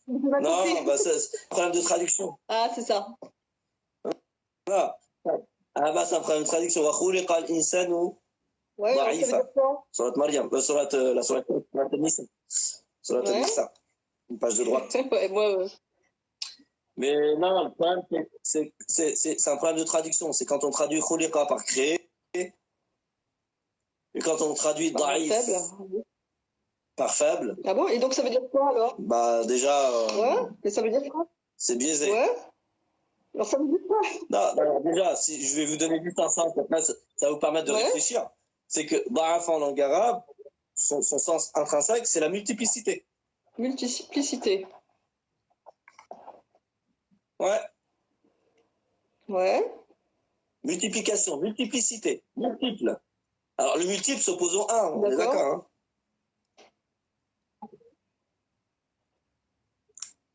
Non, bah, c'est un problème de traduction. Ah, c'est ça. Ah, bah, c'est un problème de traduction. Ouais, ça veut dire quoi? Surat Maryam, Surat Nisa. Surat Nisa. Une page de droite. Ouais. Mais non, le problème, c'est un problème de traduction. C'est quand on traduit khuliqa par créer, et quand on traduit da'if par faible. Ah bon? Et donc ça veut dire quoi alors? Bah déjà. Ouais, mais ça veut dire quoi? C'est biaisé. Ouais. Alors ça veut dire quoi? Non, alors déjà, si je vais vous donner juste un sens, après ça va vous permettre de réfléchir. C'est que da'af en langue arabe, son sens intrinsèque, c'est la multiplicité. Multiplicité. Ouais. Ouais. Multiplication, multiplicité, multiple. Alors le multiple s'oppose au 1, on est d'accord, hein?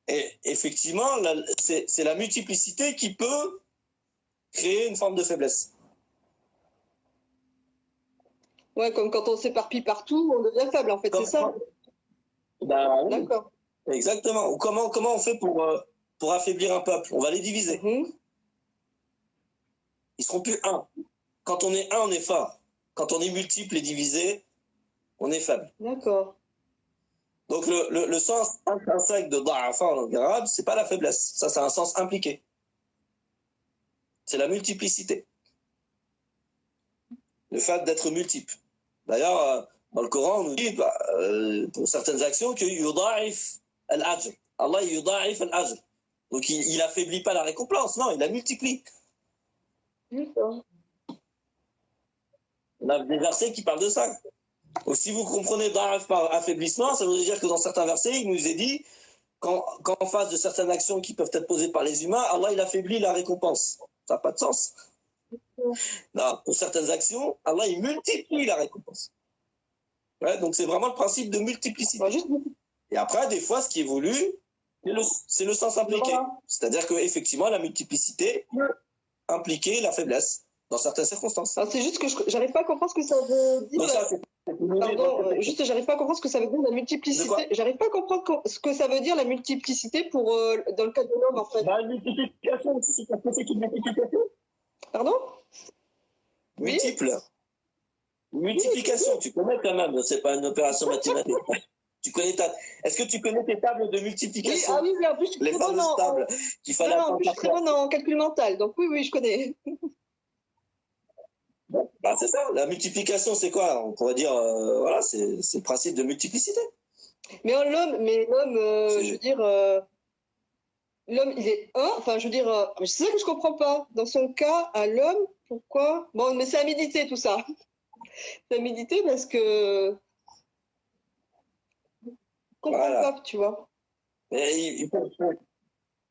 Et effectivement, c'est la multiplicité qui peut créer une forme de faiblesse. Ouais, comme quand on s'éparpille partout, on devient faible, en fait, c'est ça? Bah, oui. D'accord. Exactement. Ou comment on fait pour affaiblir un peuple? On va les diviser. Ils seront plus un. Quand on est un, on est fort. Quand on est multiple et divisé, on est faible. D'accord. Donc le sens intrinsèque de da'afa en langue arabe, c'est pas la faiblesse. Ça, c'est un sens impliqué. C'est la multiplicité. Le fait d'être multiple. D'ailleurs, Dans le Coran, on nous dit, pour certaines actions, que yuda'if al-ajr. Allah yuda'if al-ajr. Donc, il affaiblit pas la récompense, non, il la multiplie. D'accord. On a des versets qui parlent de ça. Donc, si vous comprenez da'af par affaiblissement, ça veut dire que dans certains versets, il nous est dit qu'en face de certaines actions qui peuvent être posées par les humains, Allah, il affaiblit la récompense. Ça n'a pas de sens. Non, pour certaines actions, Allah, il multiplie la récompense. Ouais, donc, c'est vraiment le principe de multiplicité. Et après, des fois, ce qui évolue, c'est le sens impliqué. Voilà. C'est-à-dire qu'effectivement, la multiplicité peut impliquer la faiblesse dans certaines circonstances. C'est juste que j'arrive pas à comprendre ce que ça veut dire. Donc ça, Pardon, juste, j'arrive pas à comprendre ce que ça veut dire la multiplicité. J'arrive pas à comprendre ce que ça veut dire la multiplicité pour dans le cas de l'homme, en fait. La multiplication, c'est une multiplication. Pardon? Multiple. Multiplication, tu connais quand même, c'est pas une opération mathématique. Est-ce que tu connais tes tables de multiplication? Oui, en plus, les fameuses tables qu'il fallait apprendre. En plus, je suis très bonne en calcul mental, donc oui, je connais. C'est ça, la multiplication, c'est quoi? On pourrait dire, voilà, c'est le principe de multiplicité. Mais l'homme, je veux dire, l'homme, il est un, enfin, je veux dire, c'est ça que je comprends pas. Dans son cas, à l'homme, pourquoi? Bon, mais c'est à méditer tout ça. C'est à méditer parce que comprends pas, tu vois. Et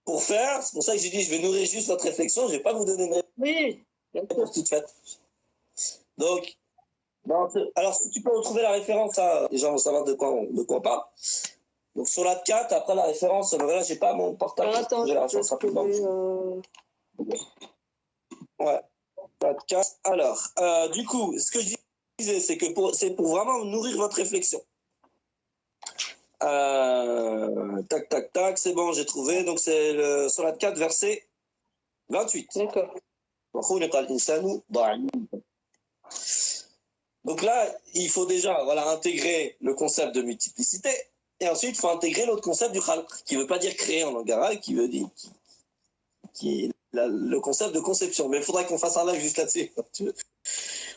pour faire, c'est pour ça que j'ai dit, je vais nourrir juste votre réflexion, je vais pas vous donner une réponse toute faite. Donc, alors si tu peux retrouver la référence, les gens vont savoir de quoi on parle. Donc sur la 4, après la référence, là j'ai pas mon portable. Alors, attends, j'ai la référence rapidement. Ouais. La 4. Alors, du coup, ce que je disais, c'est que c'est pour vraiment nourrir votre réflexion. Tac, c'est bon, j'ai trouvé. Donc c'est sur la 4, verset 28. D'accord. Donc là, il faut déjà intégrer le concept de multiplicité, et ensuite il faut intégrer l'autre concept du khalq, qui ne veut pas dire créer en langue arabe, qui veut dire qui est le concept de conception. Mais il faudrait qu'on fasse un live juste là-dessus.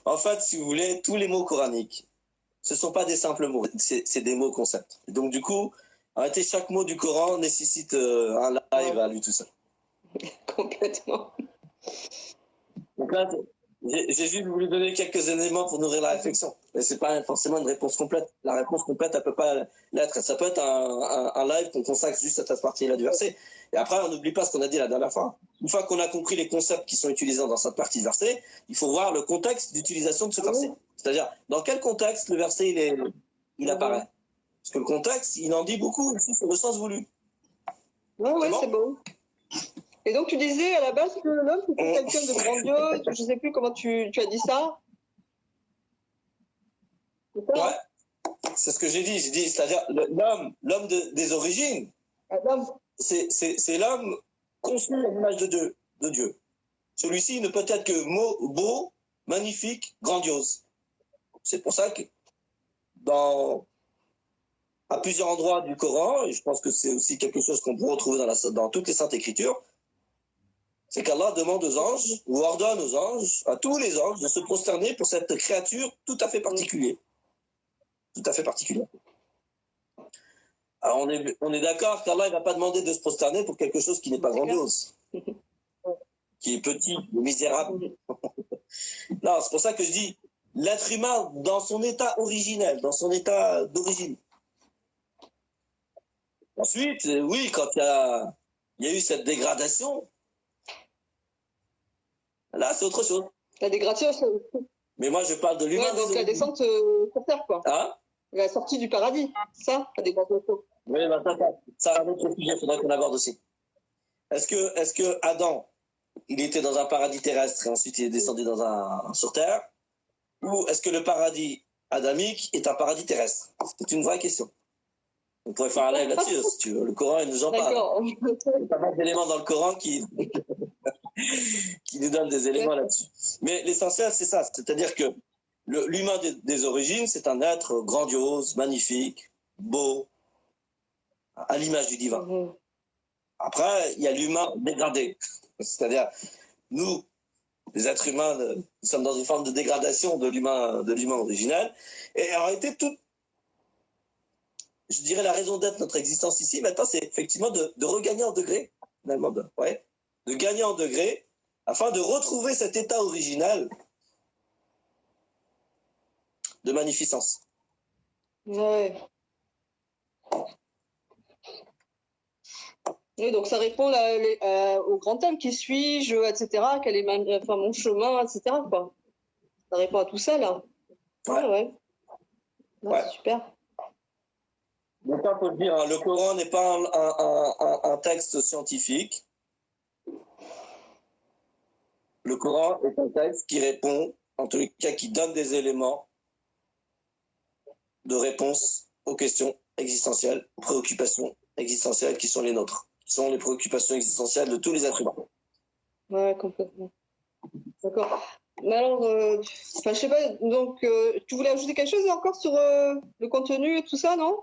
En fait, si vous voulez, tous les mots coraniques, ce ne sont pas des simples mots, c'est des mots concepts. Donc du coup, en réalité, chaque mot du Coran nécessite un live à lui tout seul. Complètement. Donc là, j'ai juste voulu donner quelques éléments pour nourrir la réflexion. Mais ce n'est pas forcément une réponse complète. La réponse complète, elle ne peut pas l'être. Ça peut être un live qu'on consacre juste à cette partie-là du verset. Et après, on n'oublie pas ce qu'on a dit la dernière fois. Une fois qu'on a compris les concepts qui sont utilisés dans cette partie du verset, il faut voir le contexte d'utilisation de ce verset. C'est-à-dire, dans quel contexte le verset il apparaît. Parce que le contexte, il en dit beaucoup aussi sur le sens voulu. Oui, c'est bon. Et donc, tu disais à la base que l'homme, c'était quelqu'un de grandiose, je ne sais plus comment tu as dit ça. Ouais, c'est ce que j'ai dit. J'ai dit, c'est-à-dire l'homme des origines, c'est l'homme conçu à l'image de Dieu. Celui-ci ne peut être que beau, magnifique, grandiose. C'est pour ça que à plusieurs endroits du Coran, et je pense que c'est aussi quelque chose qu'on peut retrouver dans toutes les Saintes Écritures, c'est qu'Allah demande aux anges, ou ordonne aux anges, à tous les anges, de se prosterner pour cette créature tout à fait particulière. Tout à fait particulière. Alors on est d'accord qu'Allah ne va pas demander de se prosterner pour quelque chose qui n'est pas grandiose, qui est petit, misérable. Non, c'est pour ça que je dis, l'être humain dans son état originel, dans son état d'origine. Ensuite, oui, quand il y a eu cette dégradation, là, c'est autre chose. La dégradation, c'est... Mais moi, je parle de l'humain. Donc la descente sur terre, quoi. Hein? La sortie du paradis, ça, la dégradation. Oui, ça, un autre sujet, il faudrait qu'on aborde aussi. Est-ce que Adam, il était dans un paradis terrestre et ensuite il est descendu sur terre? Ou est-ce que le paradis adamique est un paradis terrestre? C'est une vraie question. On pourrait faire un live là-dessus, si tu veux. Le Coran, il nous en parle. D'accord. Il y a pas mal d'éléments dans le Coran qui nous donnent des éléments là-dessus. Mais l'essentiel, c'est ça. C'est-à-dire que l'humain des origines, c'est un être grandiose, magnifique, beau, à l'image du divin. Après, il y a l'humain dégradé. C'est-à-dire, nous, les êtres humains, nous sommes dans une forme de dégradation de l'humain original. Et en réalité, je dirais la raison d'être de notre existence ici, maintenant, c'est effectivement de regagner en degré, finalement, de gagner en degré, afin de retrouver cet état original de magnificence. Ouais. Oui, donc ça répond au grand thème, qui suis-je, etc., quel est mon chemin, etc., quoi. Ça répond à tout ça, là. Ouais. C'est super. Donc, il faut le dire, hein, le Coran n'est pas un texte scientifique. Le Coran est un texte qui répond, en tous les cas, qui donne des éléments de réponse aux questions existentielles, aux préoccupations existentielles qui sont les nôtres, qui sont les préoccupations existentielles de tous les êtres humains. Ouais, complètement. D'accord. Mais alors, je sais pas, donc, tu voulais ajouter quelque chose encore sur le contenu et tout ça, non?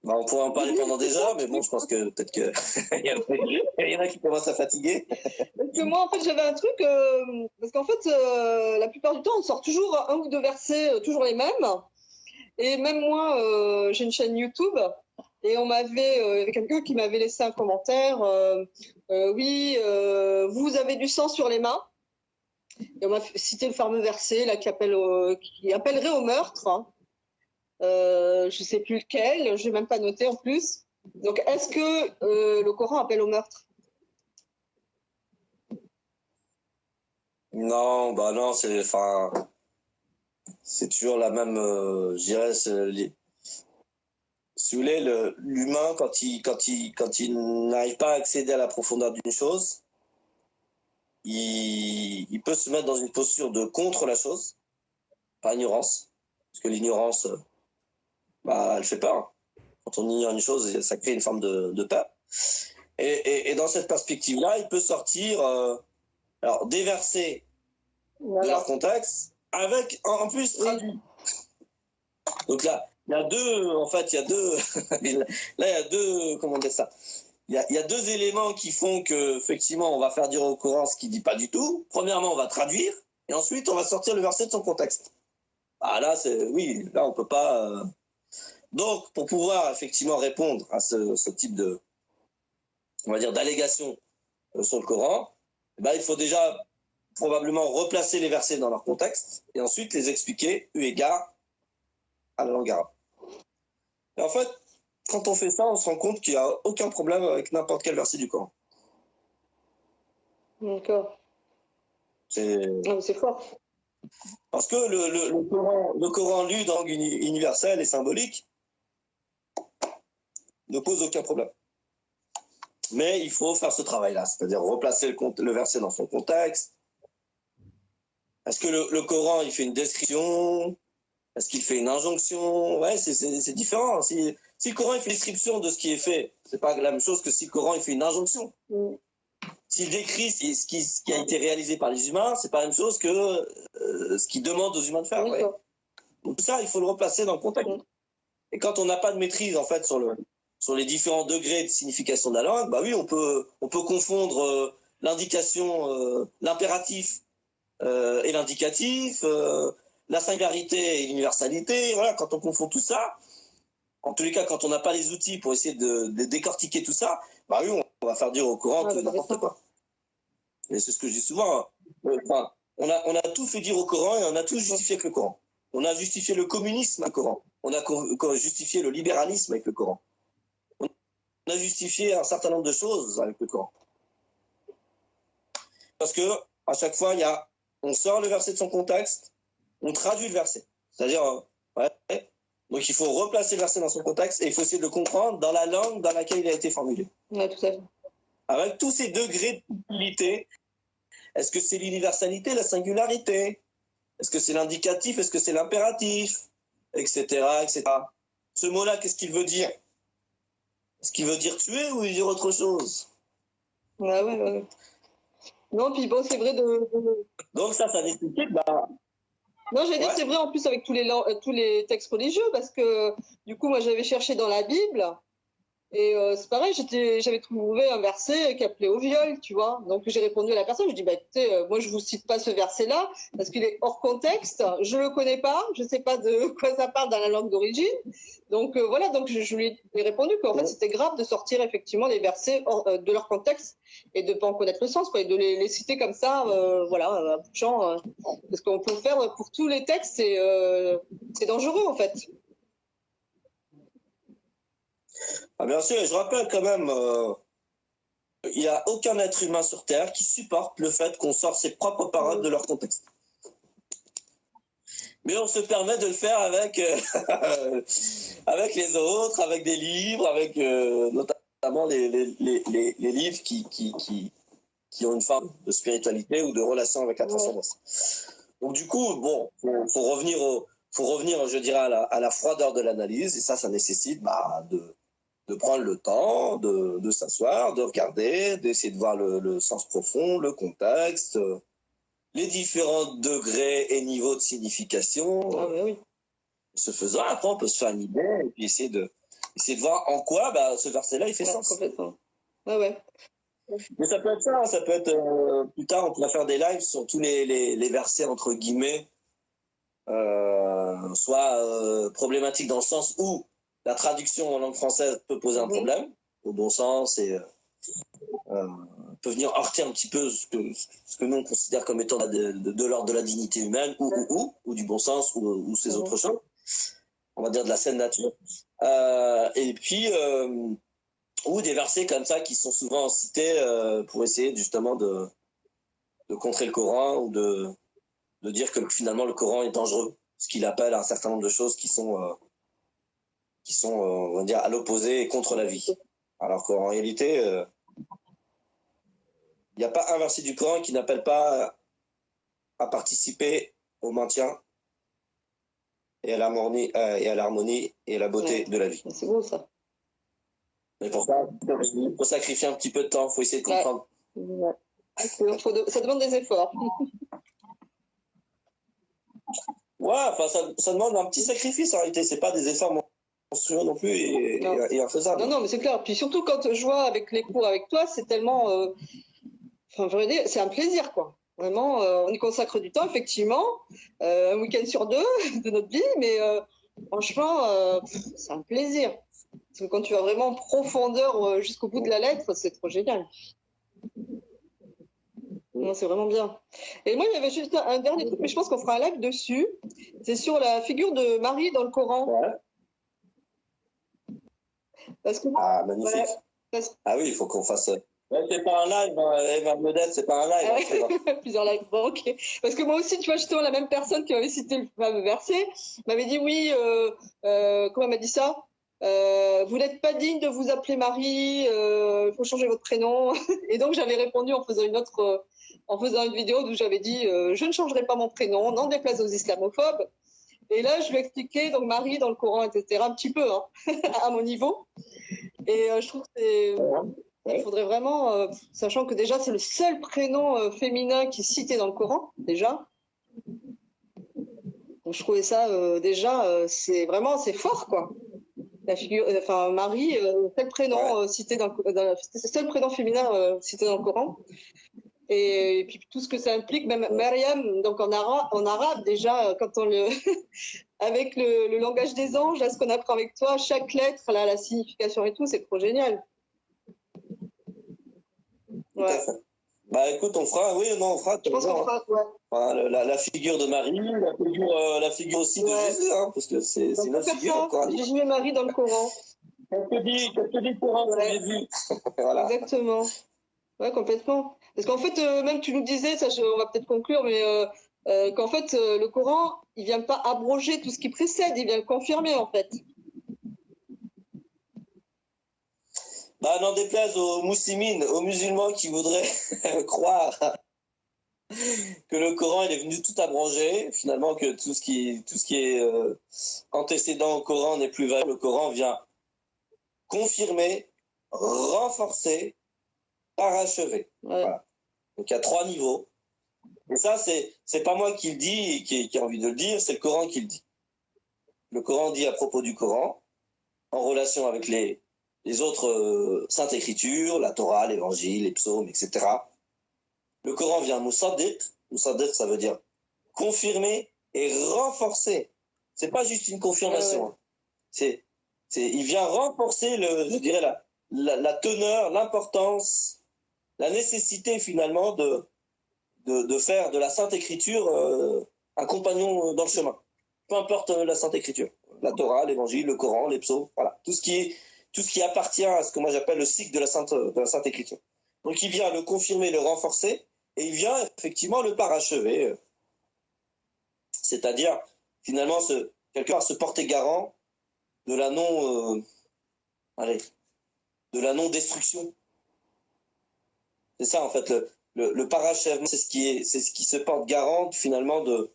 Bah, on pourrait en parler pendant des heures, mais bon, je pense que peut-être qu'il y en a qui commencent à fatiguer. Parce que moi, en fait, j'avais un truc, parce qu'en fait, la plupart du temps, on sort toujours un ou deux versets, toujours les mêmes. Et même moi, j'ai une chaîne YouTube, et il y avait quelqu'un qui m'avait laissé un commentaire. Oui, vous avez du sang sur les mains. Et on m'a cité le fameux verset là, qui appellerait au meurtre. Hein. Je ne sais plus lequel, je n'ai même pas noté en plus. Donc, est-ce que le Coran appelle au meurtre? Non, bah non, c'est toujours la même, je dirais, si vous voulez, l'humain, quand il n'arrive pas à accéder à la profondeur d'une chose, il peut se mettre dans une posture de contre la chose, par ignorance, parce que l'ignorance, elle fait peur. Hein. Quand on ignore une chose, ça crée une forme de peur. Et dans cette perspective-là, il peut sortir alors des versets de leur contexte, avec en plus traduit. Donc là, il y a deux, comment dire ça? Il y a deux éléments qui font que, effectivement, on va faire dire au Coran ce qu'il dit pas du tout. Premièrement, on va traduire, et ensuite, on va sortir le verset de son contexte. Ah là, là, on peut pas. Donc, pour pouvoir effectivement répondre à ce type de, on va dire, d'allégation sur le Coran, il faut déjà probablement replacer les versets dans leur contexte et ensuite les expliquer eu égard à la langue arabe. Et en fait, quand on fait ça, on se rend compte qu'il n'y a aucun problème avec n'importe quel verset du Coran. D'accord. C'est fort. Parce que le Coran lu dans langue universelle et symbolique ne pose aucun problème. Mais il faut faire ce travail-là, c'est-à-dire replacer le verset dans son contexte. Est-ce que le Coran, il fait une description? Est-ce qu'il fait une injonction? Ouais, c'est différent. Si le Coran, il fait une description de ce qui est fait, c'est pas la même chose que si le Coran, il fait une injonction. S'il décrit ce qui a été réalisé par les humains, c'est pas la même chose que ce qu'il demande aux humains de faire. Ouais. Donc tout ça, il faut le replacer dans le contexte. Et quand on n'a pas de maîtrise, en fait, sur les différents degrés de signification de la langue, oui, on peut confondre l'indication, l'impératif et l'indicatif, la singularité et l'universalité. Voilà, quand on confond tout ça, en tous les cas, quand on n'a pas les outils pour essayer de décortiquer tout ça, oui, on va faire dire au Coran tout n'importe quoi. Et c'est ce que je dis souvent. Hein. On a tout fait dire au Coran et on a tout justifié avec le Coran. On a justifié le communisme avec le Coran. On a justifié le libéralisme avec le Coran. On a justifié un certain nombre de choses avec le Coran. Parce que à chaque fois, on sort le verset de son contexte, on traduit le verset. C'est-à-dire, donc il faut replacer le verset dans son contexte et il faut essayer de le comprendre dans la langue dans laquelle il a été formulé. Ouais, tout à fait. Avec tous ces degrés de utilité, est-ce que c'est l'universalité, la singularité? Est-ce que c'est l'indicatif? Est-ce que c'est l'impératif? Etc., etc. Ce mot-là, qu'est-ce qu'il veut dire? Est-ce qu'il veut dire tuer ou il veut dire autre chose? Ouais. Non, puis bon, c'est vrai Donc ça nécessite... Non, j'ai dit que c'est vrai en plus avec tous les textes religieux, parce que du coup, moi, j'avais cherché dans la Bible, Et c'est pareil, j'avais trouvé un verset qui appelait au viol, tu vois. Donc j'ai répondu à la personne, je dis, bah écoutez, moi je vous cite pas ce verset-là parce qu'il est hors contexte, je le connais pas, je sais pas de quoi ça parle dans la langue d'origine. Donc voilà, donc je lui ai répondu qu'en fait c'était grave de sortir effectivement les versets de leur contexte et de pas en connaître le sens, quoi, et de les citer comme ça, voilà, à bout de champ, parce qu'on peut le faire pour tous les textes, c'est dangereux en fait. Ah, bien sûr, je rappelle quand même, il n'y a aucun être humain sur Terre qui supporte le fait qu'on sort ses propres paroles de leur contexte. Mais on se permet de le faire avec, avec les autres, avec des livres, avec notamment les livres qui ont une forme de spiritualité ou de relation avec la transcendance. Donc du coup, bon, faut revenir, je dirais, à la froideur de l'analyse, et ça nécessite de prendre le temps, de s'asseoir, de regarder, d'essayer de voir le sens profond, le contexte, les différents degrés et niveaux de signification. Ah, oui. Ce faisant, après, on peut se faire une idée et puis essayer de voir en quoi ce verset-là, il fait sens. Complètement. Ouais. Mais ça peut être ça, ça peut être, plus tard, on pourra faire des lives sur tous les versets, entre guillemets, soit problématiques dans le sens où la traduction en langue française peut poser un problème, au bon sens, et peut venir heurter un petit peu ce que nous on considère comme étant de l'ordre de la dignité humaine, ou du bon sens, ou ces autres choses, on va dire de la saine nature. Et puis, ou des versets comme ça qui sont souvent cités pour essayer justement de contrer le Coran, ou de dire que finalement le Coran est dangereux, ce qu'il appelle un certain nombre de choses qui sont on va dire, à l'opposé et contre la vie. Alors qu'en réalité, il n'y a pas un verset du Coran qui n'appelle pas à participer au maintien et à l'harmonie et à la beauté de la vie. C'est beau ça. Mais pour ça, il faut sacrifier un petit peu de temps, il faut essayer de comprendre. Ouais. Ça demande des efforts. Ouais, enfin, ça demande un petit sacrifice en réalité, c'est pas des efforts monstrueux non plus et infaisables. Non, mais c'est clair. Puis surtout quand je vois avec les cours avec toi, c'est tellement. Enfin, je veux dire, c'est un plaisir, quoi. Vraiment, on y consacre du temps, effectivement, un week-end sur 2 de notre vie, mais franchement, c'est un plaisir. Parce que quand tu vas vraiment en profondeur jusqu'au bout de la lettre, c'est trop génial. Non, c'est vraiment bien. Et moi, il y avait juste un dernier truc, mais je pense qu'on fera un live dessus. C'est sur la figure de Marie dans le Coran. Ouais. Parce que, ah, magnifique. Ah oui, il faut qu'on fasse. Ouais, c'est pas un live, Eva Modeste, c'est pas un live. Plusieurs lives, bon, ok. Parce que moi aussi, tu vois, justement, la même personne qui m'avait cité le fameux verset m'avait dit oui, comment elle m'a dit ça vous n'êtes pas digne de vous appeler Marie, il faut changer votre prénom. Et donc, j'avais répondu en faisant une vidéo où j'avais dit je ne changerai pas mon prénom, n'en déplaise aux islamophobes. Et là, je lui ai expliqué, donc Marie dans le Coran, etc., un petit peu, hein, à mon niveau. Et je trouve que c'est. Il faudrait vraiment, sachant que déjà c'est le seul prénom féminin qui est cité dans le Coran, déjà. Donc je trouvais ça c'est fort, quoi. La figure, enfin Marie, seul prénom cité seul prénom féminin cité dans le Coran. Et puis tout ce que ça implique, même Maryam, donc en arabe déjà, quand on le avec le langage des anges, là, ce qu'on apprend avec toi, chaque lettre, là, la signification et tout, c'est trop génial. Ouais. Bah écoute, on fera. Je pense qu'on fera, ouais. Enfin, la figure de Marie, la figure aussi de Jésus, hein, parce que c'est notre figure. Jésus et Marie dans le Coran. Qu'est-ce que dit le Coran sur Jésus? Voilà. Exactement. Ouais, complètement. Parce qu'en fait, même tu nous disais, ça, on va peut-être conclure, mais qu'en fait, le Coran, il vient pas abroger tout ce qui précède, il vient le confirmer, en fait. Bah, n'en déplaise aux musulmans, aux musulmans qui voudraient croire que le Coran il est venu tout abroger, finalement que tout ce qui est antécédent au Coran n'est plus valable. Le Coran vient confirmer, renforcer, parachever. Ouais. Voilà. Donc il y a 3 niveaux. Et ça, c'est pas moi qui le dis, qui a envie de le dire, c'est le Coran qui le dit. Le Coran dit à propos du Coran, en relation avec les les autres saintes écritures, la Torah, l'évangile, les psaumes, etc. Le Coran vient musaddiq. Musaddiq, ça veut dire confirmer et renforcer. C'est pas juste une confirmation. Ouais. Il vient renforcer, je dirais, la teneur, l'importance, la nécessité finalement de faire de la Sainte Écriture un compagnon dans le chemin. Peu importe la Sainte Écriture. La Torah, l'Évangile, le Coran, les psaumes, voilà. Tout ce qui appartient à ce que moi j'appelle le cycle de la Sainte Écriture. Donc il vient le confirmer, le renforcer, et il vient effectivement le parachever. C'est-à-dire, finalement, quelque part se porter garant de la non-destruction. C'est ça, en fait, le parachèvement, c'est ce qui se porte garant, finalement, de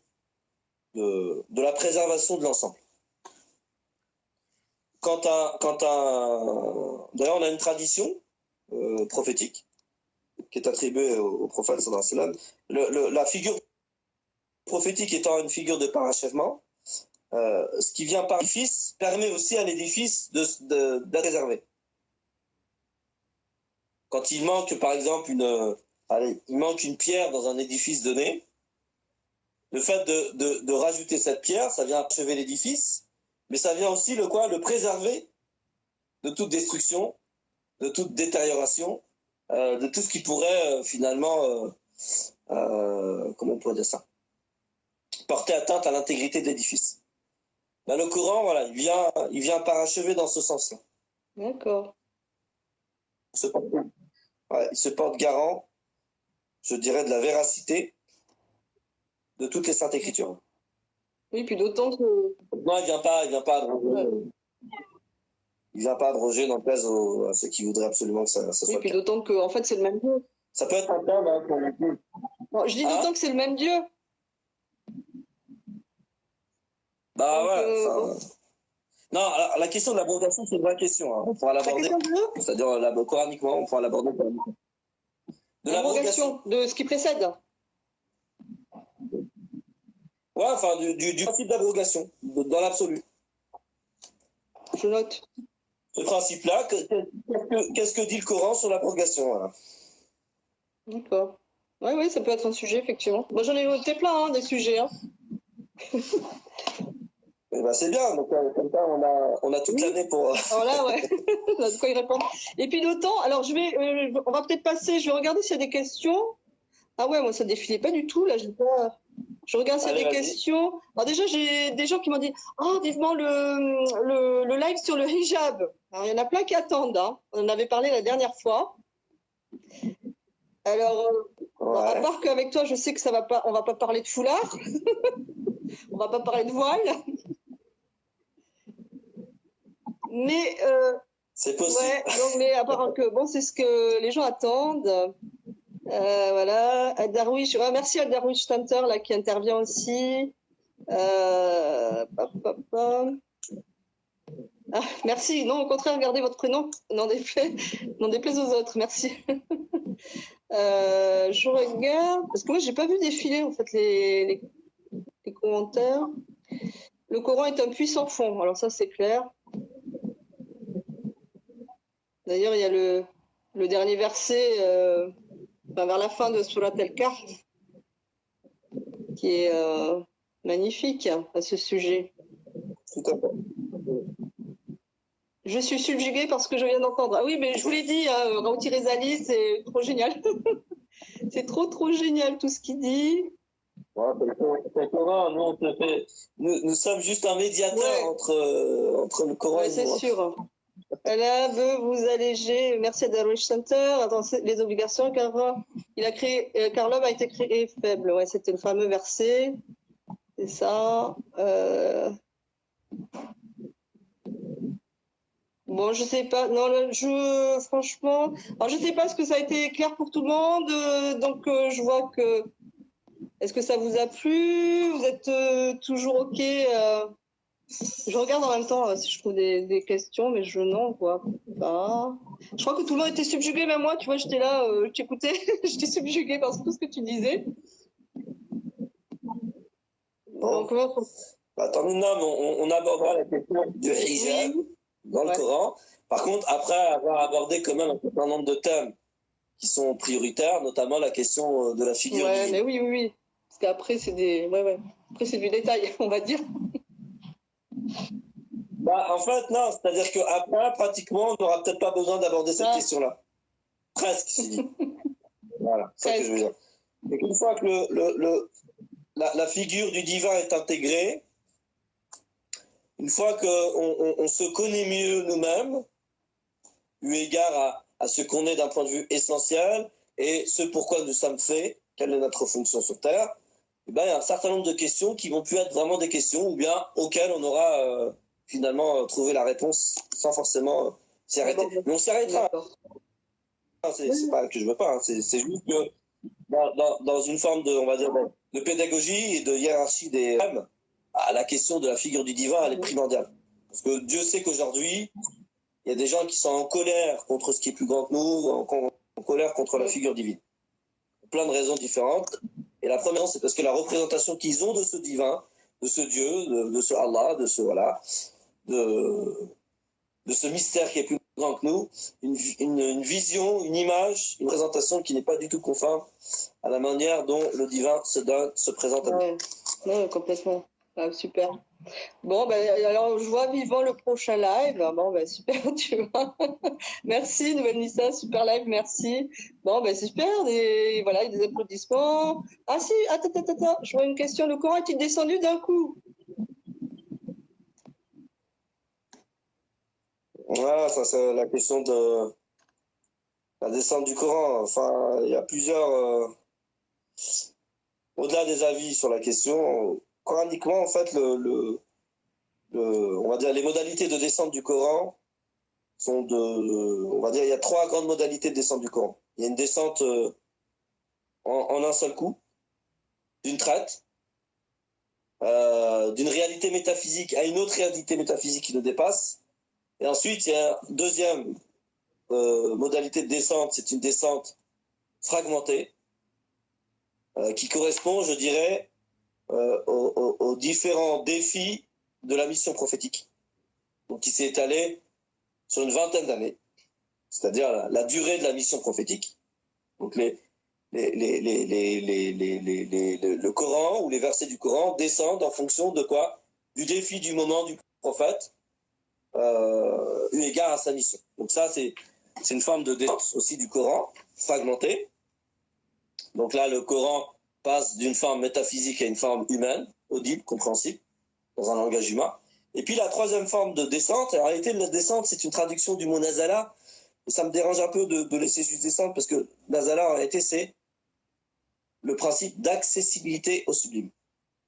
la préservation de l'ensemble. D'ailleurs, on a une tradition prophétique qui est attribuée au prophète sallallahu alayhi wa sallam. La figure prophétique étant une figure de parachèvement, ce qui vient par l'édifice permet aussi à l'édifice d'être préservé. Quand il manque, par exemple, il manque une pierre dans un édifice donné, le fait de rajouter cette pierre, ça vient achever l'édifice, mais ça vient aussi le préserver de toute destruction, de toute détérioration, de tout ce qui pourrait finalement, comment on pourrait dire ça, porter atteinte à l'intégrité de l'édifice. Ben, le Coran, voilà, il vient parachever dans ce sens-là. D'accord. Il se porte garant, je dirais, de la véracité de toutes les saintes écritures. Oui, puis d'autant que... Non, il vient pas abroger, n'empêche à ceux qui voudraient absolument que ça soit. Oui, puis d'autant que, en fait, c'est le même Dieu. Ça peut être un terme, hein, pour le coup. Bon, je dis d'autant que c'est le même Dieu. Bah ouais. Non, alors, la question de l'abrogation, c'est une vraie question. Hein. On pourra l'aborder. C'est-à-dire, coraniquement, on pourra l'aborder. De l'abrogation, de ce qui précède. Ouais, enfin, du principe d'abrogation, dans l'absolu. Je note. Ce principe-là, qu'est-ce que dit le Coran sur l'abrogation, voilà. D'accord. Oui, ça peut être un sujet, effectivement. Moi, j'en ai noté plein, hein, des sujets. Hein. Eh ben, c'est bien, donc comme ça, on a toute l'année pour... Voilà, ouais, on a de quoi y répondre. Et puis d'autant, alors on va peut-être passer, je vais regarder s'il y a des questions. Ah ouais, moi, ça défilait pas du tout, là, je regarde s'il y a des questions. Alors déjà, j'ai des gens qui m'ont dit « Ah, vivement le live sur le hijab ». Alors, il y en a plein qui attendent, hein. On en avait parlé la dernière fois. Alors, à part qu'avec toi, je sais que on va pas parler de foulard. On va pas parler de voile. Mais c'est possible. Ouais, donc, mais à part que bon, c'est ce que les gens attendent. Voilà, Darwish. Ouais, merci à Darwish Tanter là qui intervient aussi. Merci. Non, au contraire, gardez votre prénom. N'en déplaise aux autres. Merci. Je regarde parce que moi j'ai pas vu défiler en fait les commentaires. Le Coran est un puissant fond. Alors ça c'est clair. D'ailleurs, il y a le dernier verset vers la fin de Surat al-Kahf qui est magnifique à ce sujet. Tout à fait. Je suis subjuguée par ce que je viens d'entendre. Ah oui, mais je vous l'ai dit, hein, Raouti Rezali, c'est trop génial. C'est trop génial tout ce qu'il dit. Ouais, c'est Coran, nous sommes juste un médiateur entre le Coran et nous. C'est sûr. Elle veut vous alléger. Merci à Darwish Center. Attends, les obligations, car l'homme a été créé faible. Ouais, c'était le fameux verset. C'est ça. Bon, je sais pas. Non, franchement, alors je sais pas, est-ce que ça a été clair pour tout le monde. Donc, je vois que. Est-ce que ça vous a plu? Vous êtes toujours OK? Je regarde en même temps si je trouve des questions, mais je n'en vois pas. Je crois que tout le monde était subjugué, même moi, tu vois, j'étais là, je t'écoutais, j'étais subjuguée par tout ce que tu disais. Bon. Donc, attends, on abordera la question du hijab dans le Coran. Par contre, après avoir abordé quand même un certain nombre de thèmes qui sont prioritaires, notamment la question de la figure divine. Mais oui, oui, oui. Parce qu'après, c'est des... Après, c'est du détail, on va dire. Bah, en fait, non. C'est-à-dire qu'après, pratiquement, on n'aura peut-être pas besoin d'aborder cette question-là. Presque, c'est dit. Voilà, c'est ça que je veux dire. Et une fois que la figure du divin est intégrée, une fois qu'on se connaît mieux nous-mêmes, eu égard à ce qu'on est d'un point de vue essentiel et ce pourquoi nous sommes faits, quelle est notre fonction sur Terre, eh ben, il y a un certain nombre de questions qui vont plus être vraiment des questions ou bien auxquelles on aura finalement trouvé la réponse sans forcément s'y arrêter. Mais on s'y arrêtera. C'est pas que je veux pas, hein. C'est juste que dans une forme de, on va dire, de pédagogie et de hiérarchie des thèmes, la question de la figure du divin, elle est primordiale. Parce que Dieu sait qu'aujourd'hui, il y a des gens qui sont en colère contre ce qui est plus grand que nous, en colère contre la figure divine. Plein de raisons différentes. Et la première, c'est parce que la représentation qu'ils ont de ce divin, de ce Dieu, de ce Allah, de ce voilà, de ce mystère qui est plus grand que nous, une vision, une image, une présentation qui n'est pas du tout conforme à la manière dont le divin se présente à nous. Ouais, complètement. Ah, super. Bon, alors je vois vivant le prochain live. Bon, super, tu vois. Merci, Nouvelle Nissa, super live, merci. Bon, c'est super, voilà, il y a des applaudissements. Ah si, attends, je vois une question. Le Coran est-il descendu d'un coup? Voilà, ça c'est la question de la descente du Coran. Enfin, il y a plusieurs... au-delà des avis sur la question, coraniquement, en fait, on va dire les modalités de descente du Coran sont on va dire, il y a 3 grandes modalités de descente du Coran. Il y a une descente en un seul coup, d'une traite, d'une réalité métaphysique à une autre réalité métaphysique qui nous dépasse. Et ensuite, il y a une deuxième modalité de descente, c'est une descente fragmentée, qui correspond, je dirais, aux différents défis de la mission prophétique, donc qui s'est étalée sur une vingtaine d'années, c'est-à-dire la durée de la mission prophétique. Donc le Coran ou les versets du Coran descendent en fonction de quoi? Du défi du moment du prophète, eu égard à sa mission. Donc ça, c'est une forme de descente aussi du Coran, fragmentée. Donc là, le Coran passe d'une forme métaphysique à une forme humaine, audible, compréhensible, dans un langage humain. Et puis la troisième forme de descente, en réalité, la descente, c'est une traduction du mot nazala. Et ça me dérange un peu de laisser juste descendre, parce que nazala, en réalité, c'est le principe d'accessibilité au sublime.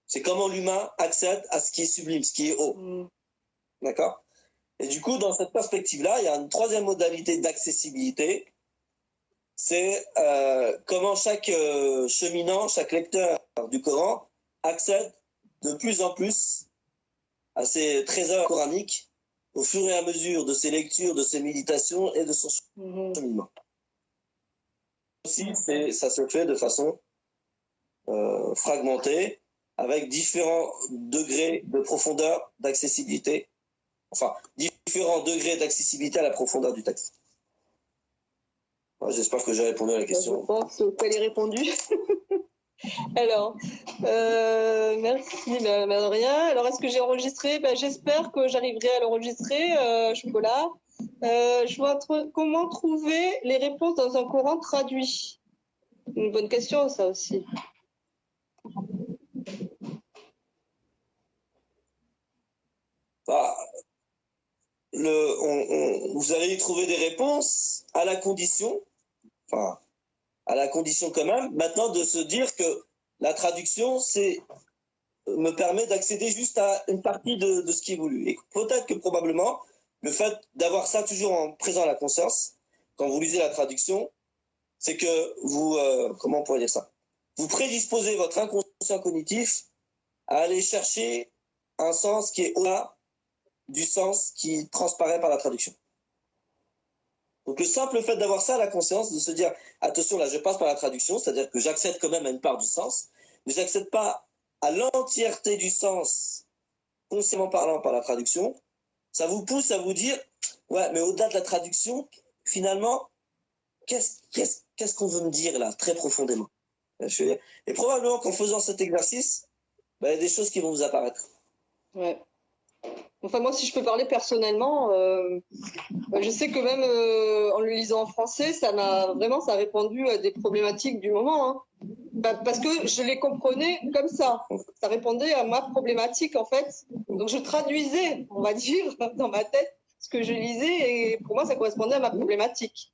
C'est comment l'humain accède à ce qui est sublime, ce qui est haut. D'accord? Et du coup, dans cette perspective-là, il y a une troisième modalité d'accessibilité, c'est comment chaque cheminant, chaque lecteur du Coran accède de plus en plus à ces trésors coraniques au fur et à mesure de ses lectures, de ses méditations et de son cheminement. Aussi, ça se fait de façon fragmentée, avec différents degrés de profondeur, d'accessibilité, enfin, différents degrés d'accessibilité à la profondeur du texte. J'espère que j'ai répondu à la question. Je pense qu'elle est répondue. Alors, merci, mais rien. Alors, est-ce que j'ai enregistré? J'espère que j'arriverai à l'enregistrer, Chocolat. Je vois comment trouver les réponses dans un Coran traduit. Une bonne question, ça aussi. Vous allez y trouver des réponses à la condition, à la condition quand même, maintenant de se dire que la traduction, me permet d'accéder juste à une partie de ce qui est voulu. Et peut-être que probablement, le fait d'avoir ça toujours en présent à la conscience, quand vous lisez la traduction, c'est que vous, comment on pourrait dire ça? Vous prédisposez votre inconscient cognitif à aller chercher un sens qui est au-delà du sens qui transparaît par la traduction. Donc le simple fait d'avoir ça à la conscience, de se dire, attention, là je passe par la traduction, c'est-à-dire que j'accède quand même à une part du sens, mais j'accède pas à l'entièreté du sens, consciemment parlant par la traduction, ça vous pousse à vous dire, Ouais, mais au-delà de la traduction, finalement, qu'est-ce qu'on veut me dire là, très profondément? Et probablement qu'en faisant cet exercice, il y a des choses qui vont vous apparaître. Ouais. Enfin, moi, si je peux parler personnellement, je sais que même en le lisant en français, ça a répondu à des problématiques du moment. Hein. Parce que je les comprenais comme ça. Ça répondait à ma problématique, en fait. Donc, je traduisais, on va dire, dans ma tête, ce que je lisais, et pour moi, ça correspondait à ma problématique.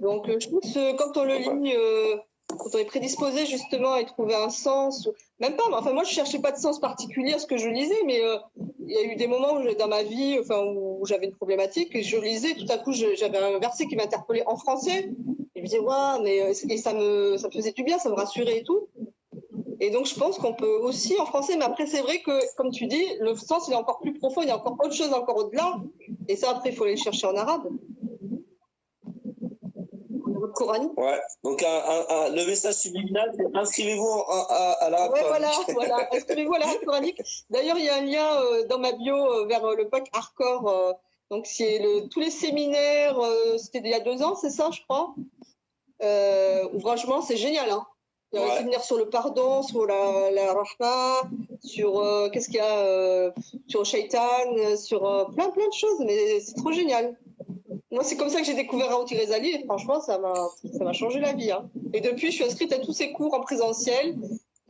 Donc, je pense que quand on le lit, quand on est prédisposé justement à y trouver un sens, même pas, enfin moi je cherchais pas de sens particulier à ce que je lisais, mais il y a eu des moments dans ma vie où j'avais une problématique et je lisais, tout à coup j'avais un verset qui m'interpellait en français, et je me disais, waouh, mais et ça me faisait du bien, ça me rassurait et tout. Et donc je pense qu'on peut aussi en français, mais après c'est vrai que, comme tu dis, le sens il est encore plus profond, il y a encore autre chose encore au-delà, et ça après il faut aller le chercher en arabe. Coranique. Ouais, donc le message subliminal, c'est inscrivez-vous à l'arabe coranique. Ouais, voilà, inscrivez-vous à l'arabe coranique. D'ailleurs, il y a un lien dans ma bio vers le pack hardcore. Donc, c'est tous les séminaires, c'était il y a 2 ans, c'est ça, je crois. Où franchement, c'est génial. Hein. Il y a un séminaire sur le pardon, sur la rahma, sur qu'est-ce qu'il y a, sur Shaitan, sur plein de choses, mais c'est trop génial. Moi, c'est comme ça que j'ai découvert Raouti Ghazali et franchement, ça m'a changé la vie. Hein. Et depuis, je suis inscrite à tous ces cours en présentiel.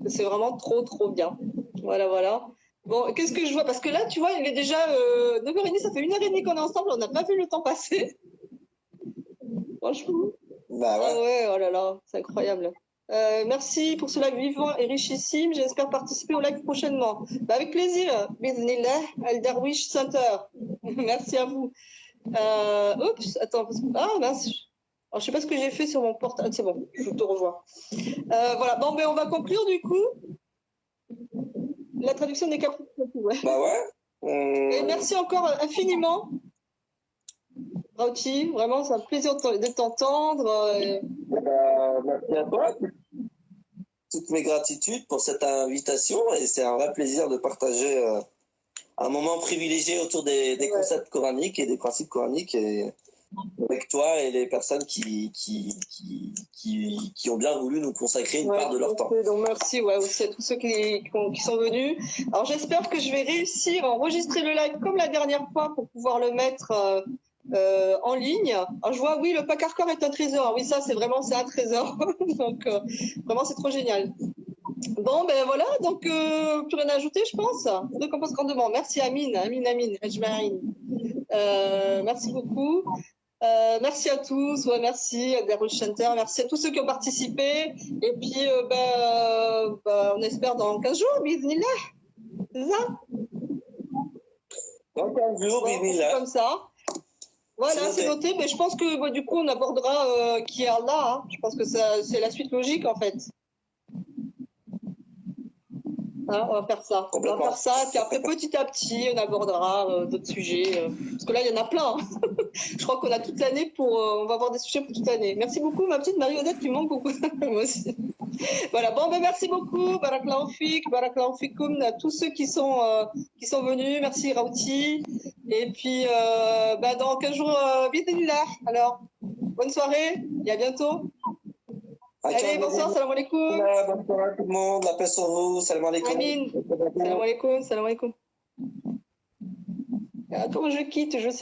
C'est vraiment trop bien. Voilà. Bon, qu'est-ce que je vois? Parce que là, tu vois, il est déjà 9h30, ça fait 1h30 qu'on est ensemble, on n'a pas vu le temps passer. Franchement. Bah ouais. Ah ouais, oh là là, c'est incroyable. Merci pour ce live vivant et richissime. J'espère participer au live prochainement. Bah, avec plaisir. Bismillah, Al Darwish Center. Merci à vous. Oups, attends. Ah mince. Alors, je sais pas ce que j'ai fait sur mon portable. Ah, c'est bon, je te revois. Voilà. Bon, ben on va conclure du coup. La traduction des caprices. Ouais. Bah ouais. Et merci encore infiniment, Raouti. Vraiment, c'est un plaisir de t'entendre. Merci à toi. Toutes mes gratitudes pour cette invitation et c'est un vrai plaisir de partager un moment privilégié autour des concepts coraniques et des principes coraniques et avec toi et les personnes qui ont bien voulu nous consacrer une part de leur temps. Donc merci aussi à tous ceux qui sont venus. Alors j'espère que je vais réussir à enregistrer le live comme la dernière fois pour pouvoir le mettre en ligne. Alors je vois, oui, le pack hardcore est un trésor. Oui, ça c'est un trésor. Donc vraiment c'est trop génial. Bon, ben voilà, donc plus rien à ajouter, je pense. Donc on pense grandement. Merci Amine, Ajma'in. Merci beaucoup. Merci à tous, merci à Darwish Center, merci à tous ceux qui ont participé. Et puis, on espère dans 15 jours, bismillah. C'est ça? Dans 15 jours, bismillah. Comme ça. Voilà, c'est noté. Mais je pense que du coup, on abordera qui est Allah. Hein. Je pense que c'est la suite logique, en fait. Hein, on va faire ça. Puis après, petit à petit, on abordera d'autres sujets. Parce que là, il y en a plein. Hein. Je crois qu'on a toute l'année on va avoir des sujets pour toute l'année. Merci beaucoup, ma petite Marie-Odette, tu manques beaucoup. Moi aussi. Voilà, bon, merci beaucoup. Barakallahu fik, barakallahu fikoum, à tous ceux qui sont venus. Merci, Raouti. Et puis, dans 15 jours, bismillah. Alors, bonne soirée et à bientôt. Allez, bonsoir, salam alaikum. Bonsoir à tout le monde, la paix sur vous, salam alaikum. Amin. Salam alaikum. Comment je quitte, je sais.